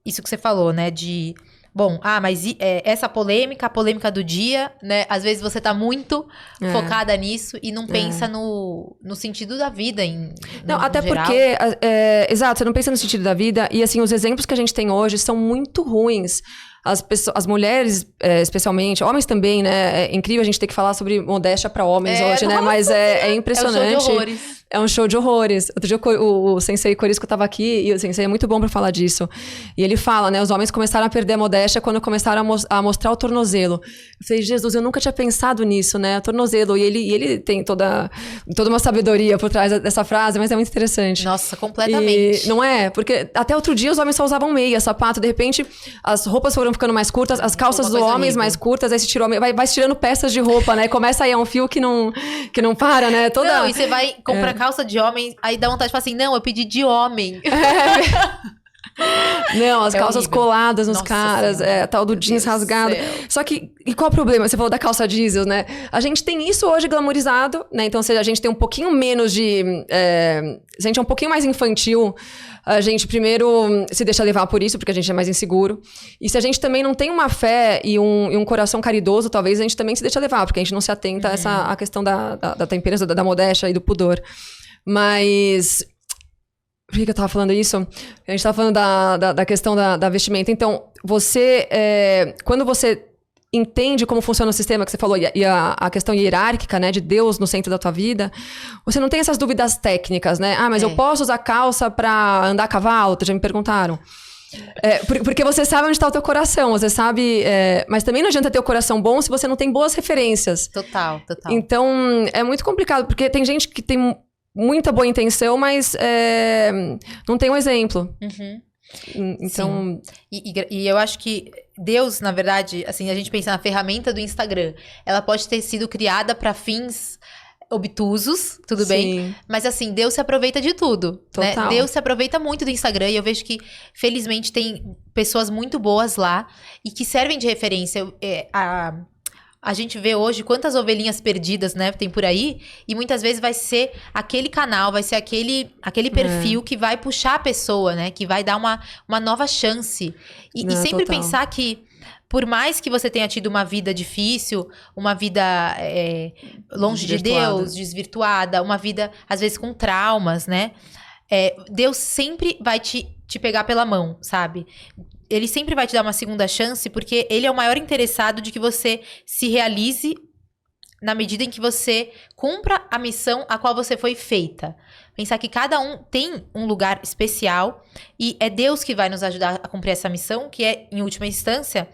Isso que você falou, né? De... Bom, mas essa polêmica, a polêmica do dia, né? Às vezes você tá muito focada nisso e não pensa no sentido da vida Não, até geral. Porque... exato, você não pensa no sentido da vida. E, assim, os exemplos que a gente tem hoje são muito ruins. As mulheres, especialmente, homens também, né? É incrível a gente ter que falar sobre modéstia para homens hoje, né? Mas é impressionante. É um show de horrores. É um show de horrores. Outro dia o sensei Corisco estava aqui, e o sensei é muito bom para falar disso. E ele fala, né? Os homens começaram a perder a modéstia quando começaram a mostrar o tornozelo. Eu falei, Jesus, eu nunca tinha pensado nisso, né? O tornozelo. E ele tem toda uma sabedoria por trás dessa frase, mas é muito interessante. Nossa, completamente. Não é? Porque até outro dia os homens só usavam meia, sapato. De repente, as roupas foram ficando mais curtas, as calças dos homens mais curtas, aí se tirou, vai se tirando peças de roupa, né? Começa aí, é um fio que não para, né? Não, e você vai comprar calça de homem, aí dá vontade de falar assim, não, eu pedi de homem. Não, as calças coladas nos caras, tal do jeans rasgado. Só que, e qual o problema? Você falou da calça diesel, né? A gente tem isso hoje glamorizado, né? Então, se a gente tem um pouquinho menos de... se a gente é um pouquinho mais infantil, a gente primeiro se deixa levar por isso, porque a gente é mais inseguro. E se a gente também não tem uma fé e um coração caridoso, talvez a gente também se deixa levar, porque a gente não se atenta a questão da temperança, da modéstia e do pudor. Mas... Por que eu tava falando isso? A gente tava falando da questão da vestimenta. Então, quando você entende como funciona o sistema que você falou, e a questão hierárquica, né, de Deus no centro da tua vida, você não tem essas dúvidas técnicas, né? Mas eu posso usar calça pra andar a cavalo? Já me perguntaram. Porque você sabe onde está o teu coração, você sabe... mas também não adianta ter o coração bom se você não tem boas referências. Total. Então, é muito complicado, porque tem gente que tem muita boa intenção, mas não tem um exemplo. Então... E eu acho que Deus, na verdade, assim, a gente pensa na ferramenta do Instagram, ela pode ter sido criada para fins obtusos, tudo bem? Mas assim, Deus se aproveita de tudo, né? Deus se aproveita muito do Instagram e eu vejo que, felizmente, tem pessoas muito boas lá e que servem de referência. A gente vê hoje quantas ovelhinhas perdidas, né, tem por aí, e muitas vezes vai ser aquele canal, vai ser aquele perfil que vai puxar a pessoa, né, que vai dar uma nova chance. E sempre pensar que, por mais que você tenha tido uma vida difícil, uma vida longe de Deus, desvirtuada, uma vida, às vezes, com traumas, né, Deus sempre vai te pegar pela mão, sabe? Ele sempre vai te dar uma segunda chance, porque ele é o maior interessado de que você se realize na medida em que você cumpra a missão a qual você foi feita. Pensar que cada um tem um lugar especial e é Deus que vai nos ajudar a cumprir essa missão, que é, em última instância,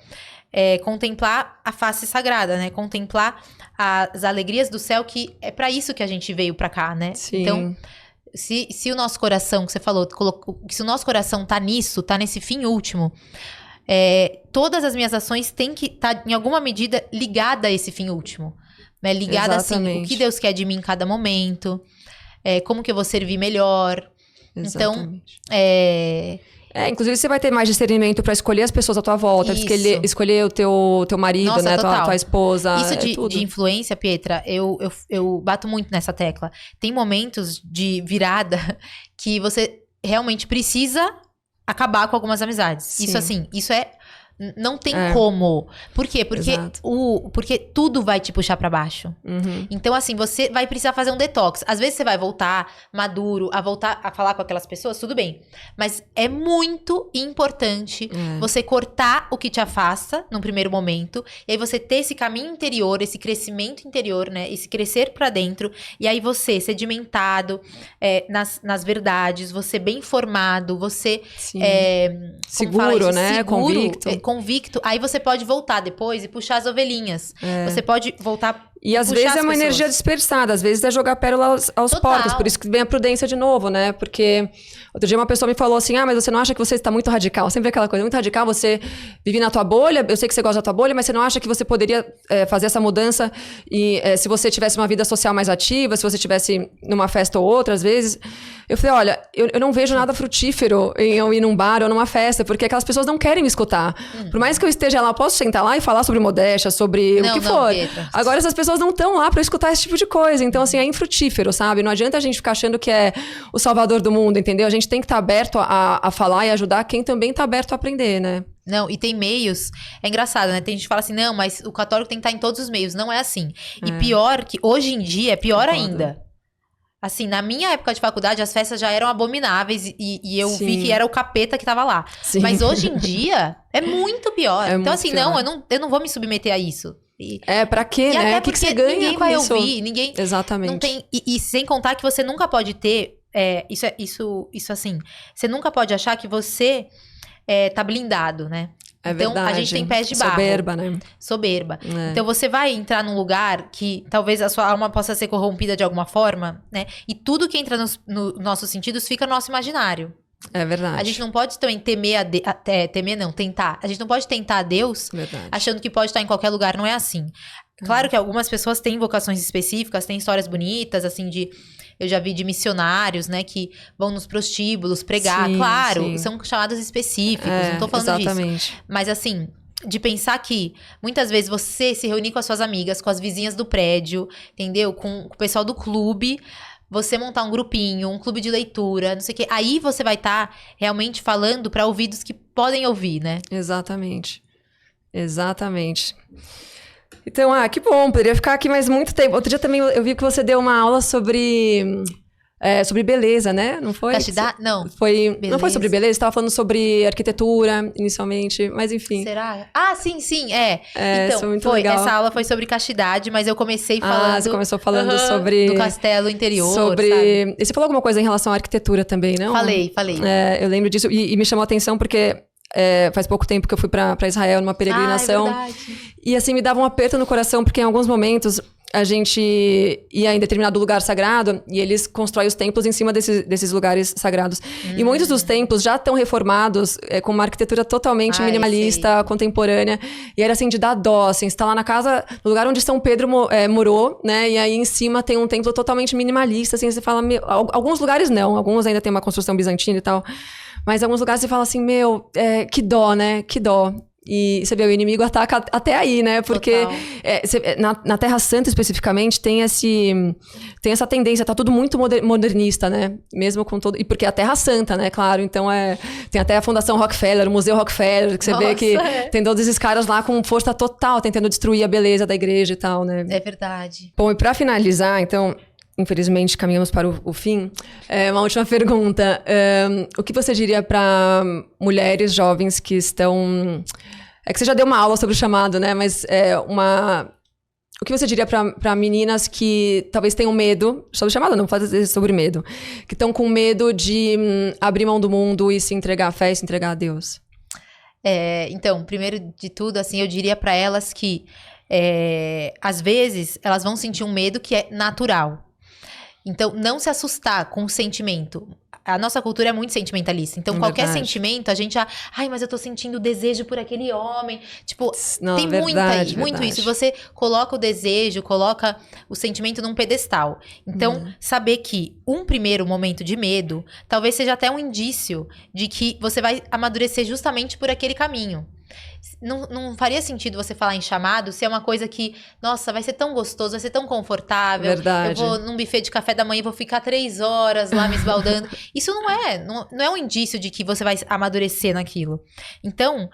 contemplar a face sagrada, né? Contemplar as alegrias do céu, que é para isso que a gente veio para cá, né? Sim. Então... Se o nosso coração, que você falou, se o nosso coração tá nisso, tá nesse fim último, todas as minhas ações têm que estar, em alguma medida, ligada a esse fim último. Né? Ligada, assim, o que Deus quer de mim em cada momento, como que eu vou servir melhor. Exatamente. Então, inclusive você vai ter mais discernimento pra escolher as pessoas à tua volta, escolher o teu marido, nossa, né, tua esposa. Isso de influência, Pietra, eu bato muito nessa tecla. Tem momentos de virada que você realmente precisa acabar com algumas amizades. Sim. Isso assim, não tem como. Por quê? Porque tudo vai te puxar pra baixo. Então, assim, você vai precisar fazer um detox. Às vezes você vai voltar maduro, a voltar a falar com aquelas pessoas, tudo bem. Mas é muito importante você cortar o que te afasta num primeiro momento. E aí você ter esse caminho interior, esse crescimento interior, né? Esse crescer pra dentro. E aí você, sedimentado nas verdades, você bem formado, você... seguro, né? Seguro, convicto, aí você pode voltar depois e puxar as ovelhinhas. Você pode voltar e às vezes é uma energia dispersada, às vezes é jogar pérola aos porcos, por isso que vem a prudência de novo, né? Porque outro dia uma pessoa me falou assim, mas você não acha que você está muito radical? Sempre aquela coisa, muito radical, você vive na tua bolha, eu sei que você gosta da tua bolha, mas você não acha que você poderia fazer essa mudança e se você tivesse uma vida social mais ativa, se você tivesse numa festa ou outra, às vezes... Eu falei, olha, eu não vejo nada frutífero em eu ir num bar ou numa festa, porque aquelas pessoas não querem me escutar. Por mais que eu esteja lá, eu posso sentar lá e falar sobre modéstia, sobre o que for. Pietra. Agora, essas pessoas não estão lá pra escutar esse tipo de coisa. Então, assim, é infrutífero, sabe? Não adianta a gente ficar achando que é o salvador do mundo, entendeu? A gente tem que estar aberto a falar e ajudar quem também tá aberto a aprender, né? Não, e tem meios... É engraçado, né? Tem gente que fala assim, não, mas o católico tem que estar em todos os meios. Não é assim. E pior que... Hoje em dia, é pior ainda. Assim, na minha época de faculdade, as festas já eram abomináveis e eu vi que era o capeta que tava lá. Sim. Mas hoje em dia, é muito pior. Então, muito assim, pior. Não, eu não vou me submeter a isso. Pra quê, né? O que você ganha ninguém vai ouvir, ninguém... Exatamente. Não tem, e sem contar que você nunca pode ter... Isso assim, você nunca pode achar que você tá blindado, né? Então, verdade. a gente tem pés de barro. Soberba, né? Soberba. Então, você vai entrar num lugar que talvez a sua alma possa ser corrompida de alguma forma, né? E tudo que entra nos nossos sentidos fica no nosso imaginário. É verdade. A gente não pode também tentar. A gente não pode tentar a Deus achando que pode estar em qualquer lugar. Não é assim. Claro que algumas pessoas têm vocações específicas, têm histórias bonitas, assim, eu já vi de missionários, né, que vão nos prostíbulos pregar. Sim, claro, são chamados específicos, não tô falando disso. Mas, assim, de pensar que muitas vezes você se reunir com as suas amigas, com as vizinhas do prédio, entendeu? Com o pessoal do clube, você montar um grupinho, um clube de leitura, não sei o quê. Aí você vai estar realmente falando para ouvidos que podem ouvir, né? Exatamente. Então, que bom, poderia ficar aqui mais muito tempo. Outro dia também eu vi que você deu uma aula sobre sobre beleza, né? Não foi? Não. Não foi sobre beleza, você tava falando sobre arquitetura, inicialmente, mas enfim. Será? Ah, sim, então, foi muito legal. Essa aula foi sobre castidade, mas eu comecei falando... você começou falando sobre... do castelo interior, sabe? E você falou alguma coisa em relação à arquitetura também, não? Falei. Eu lembro disso, e me chamou a atenção porque... faz pouco tempo que eu fui pra Israel numa peregrinação. É verdade. E assim, me dava um aperto no coração, porque em alguns momentos a gente ia em determinado lugar sagrado e eles constroem os templos em cima desses lugares sagrados. E muitos dos templos já estão reformados com uma arquitetura totalmente minimalista, contemporânea. E era assim, de dar dó, assim, você tá lá na casa, no lugar onde São Pedro morou, né? E aí em cima tem um templo totalmente minimalista, assim, você fala... alguns lugares não, alguns ainda tem uma construção bizantina e tal. Mas em alguns lugares você fala assim, que dó, né? Que dó. E você vê, o inimigo ataca até aí, né? Porque na Terra Santa, especificamente, tem essa tendência, tá tudo muito modernista, né? Mesmo com todo... E porque é a Terra Santa, né? Claro, então tem até a Fundação Rockefeller, o Museu Rockefeller, que você vê que tem todos esses caras lá com força total, tentando destruir a beleza da igreja e tal, né? É verdade. Bom, e pra finalizar, então... Infelizmente, caminhamos para o fim. Uma última pergunta. O que você diria para mulheres jovens que estão... É que você já deu uma aula sobre o chamado, né? Mas o que você diria para meninas que talvez tenham medo... Sobre chamado não, fazer sobre medo. Que estão com medo de abrir mão do mundo e se entregar à fé e se entregar a Deus. Então, primeiro de tudo, assim, eu diria para elas que... às vezes, elas vão sentir um medo que é natural. Então, não se assustar com o sentimento. A nossa cultura é muito sentimentalista. Então, qualquer sentimento, a gente já... Ai, mas eu tô sentindo desejo por aquele homem. Tipo, tem muito isso. E você coloca o desejo, coloca o sentimento num pedestal. Então, saber que um primeiro momento de medo, talvez seja até um indício de que você vai amadurecer justamente por aquele caminho. Não faria sentido você falar em chamado se é uma coisa que, nossa, vai ser tão gostoso, vai ser tão confortável. Verdade. Eu vou num buffet de café da manhã e vou ficar 3 horas lá me esbaldando. Isso não é um indício de que você vai amadurecer naquilo. Então,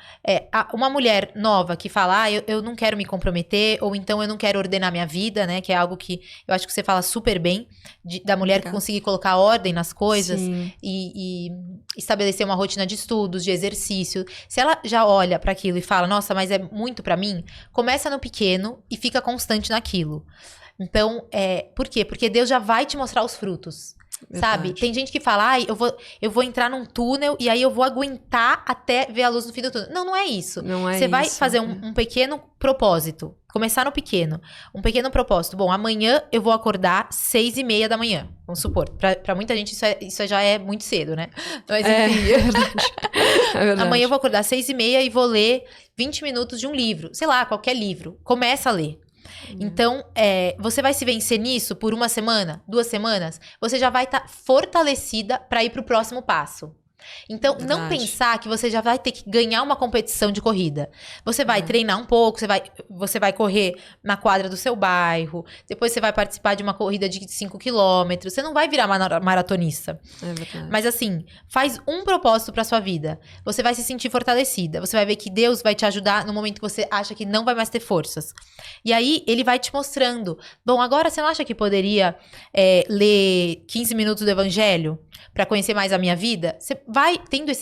uma mulher nova que fala, eu não quero me comprometer, ou então eu não quero ordenar minha vida, né? Que é algo que eu acho que você fala super bem, da mulher que conseguir colocar ordem nas coisas e estabelecer uma rotina de estudos, de exercício. Se ela já olha para aquilo e fala, nossa, mas é muito pra mim, começa no pequeno e fica constante naquilo. Então, por quê? Porque Deus já vai te mostrar os frutos. Verdade. Sabe? Tem gente que fala, eu vou entrar num túnel e aí eu vou aguentar até ver a luz no fim do túnel. Não é isso. Você vai fazer um pequeno propósito. Começar no pequeno. Um pequeno propósito. Bom, amanhã eu vou acordar 6:30 da manhã. Vamos supor. Pra muita gente isso já é muito cedo, né? Mas enfim. É verdade. Amanhã eu vou acordar 6:30 e vou ler 20 minutos de um livro. Sei lá, qualquer livro. Começa a ler. Então, você vai se vencer nisso por 1 semana, 2 semanas, você já vai estar fortalecida para ir para o próximo passo. Então, não pensar que você já vai ter que ganhar uma competição de corrida. Você vai treinar um pouco, você vai correr na quadra do seu bairro, depois você vai participar de uma corrida de 5 quilômetros, você não vai virar maratonista. Mas assim, faz um propósito pra sua vida. Você vai se sentir fortalecida, você vai ver que Deus vai te ajudar no momento que você acha que não vai mais ter forças. E aí, ele vai te mostrando. Bom, agora você não acha que poderia ler 15 minutos do Evangelho? Pra conhecer mais a minha vida, você vai tendo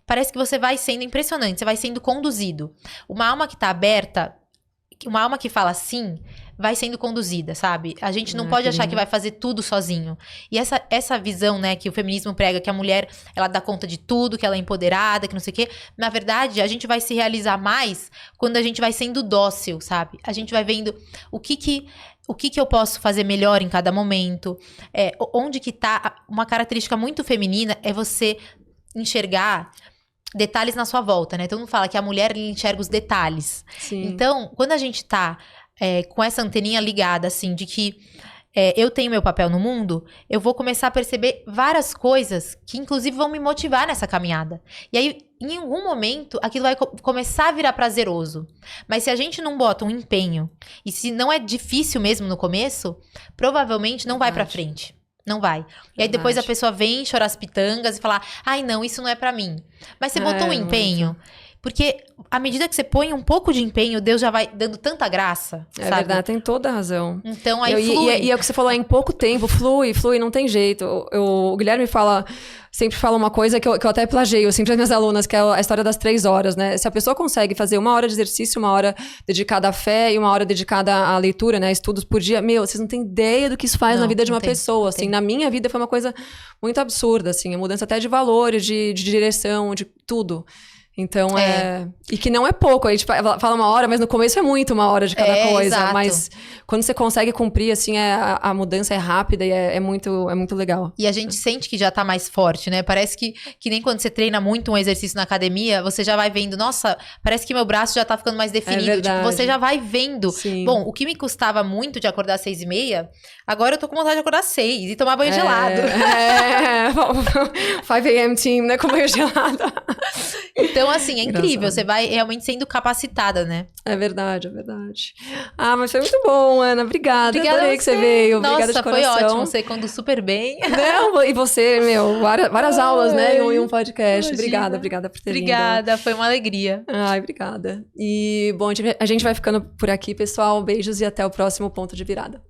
parece que você vai sendo impressionante, você vai sendo conduzido. Uma alma que tá aberta, uma alma que fala sim, vai sendo conduzida, sabe? A gente não pode achar que vai fazer tudo sozinho. E essa visão, né, que o feminismo prega, que a mulher, ela dá conta de tudo, que ela é empoderada, que não sei o quê. Na verdade, a gente vai se realizar mais quando a gente vai sendo dócil, sabe? A gente vai vendo o que eu posso fazer melhor em cada momento. Onde que tá... Uma característica muito feminina é você enxergar detalhes na sua volta, né? Todo mundo fala que a mulher enxerga os detalhes. Sim. Então, quando a gente tá com essa anteninha ligada, assim, de que eu tenho meu papel no mundo, eu vou começar a perceber várias coisas que, inclusive, vão me motivar nessa caminhada. E aí, em algum momento, aquilo vai começar a virar prazeroso. Mas se a gente não bota um empenho, e se não é difícil mesmo no começo, provavelmente não vai pra frente. Não vai. E aí depois a pessoa vem chorar as pitangas e falar, ai não, isso não é pra mim. Mas você botou um empenho, Porque à medida que você põe um pouco de empenho, Deus já vai dando tanta graça, É sabe? verdade, tem toda a razão. Então aí flui. E é o que você falou, em pouco tempo, flui, não tem jeito. O Guilherme sempre fala uma coisa que eu até plageio, assim, para as minhas alunas, que é a história das 3 horas, né? Se a pessoa consegue fazer 1 hora de exercício, 1 hora dedicada à fé e 1 hora dedicada à leitura, né? Estudos por dia, vocês não têm ideia do que isso faz na vida de uma pessoa, assim. Na minha vida foi uma coisa muito absurda, assim, a mudança até de valores, de direção, de tudo. Então, E que não é pouco. A gente fala 1 hora, mas no começo é muito 1 hora de cada coisa. Exato. Mas quando você consegue cumprir, assim, a mudança é rápida e é muito legal. E a gente sente que já tá mais forte, né? Parece que nem quando você treina muito um exercício na academia, você já vai vendo, nossa, parece que meu braço já tá ficando mais definido. Verdade. Você já vai vendo. Sim. Bom, o que me custava muito de acordar às 6h30, agora eu tô com vontade de acordar às 6 e tomar banho gelado. 5 a.m. team, né? Com banho gelado. Então, assim, é incrível. Engraçado. Você vai realmente sendo capacitada, né? É verdade. Ah, mas foi muito bom, Ana. Obrigada. Adorei que você veio. Obrigada de Nossa, coração. foi ótimo. Você conduz super bem. Não, e você, várias aulas, né? Em um podcast. Imagina. Obrigada por ter vindo. Obrigada, foi uma alegria. Ai, obrigada. E, bom, a gente vai ficando por aqui, pessoal. Beijos e até o próximo Ponto de Virada.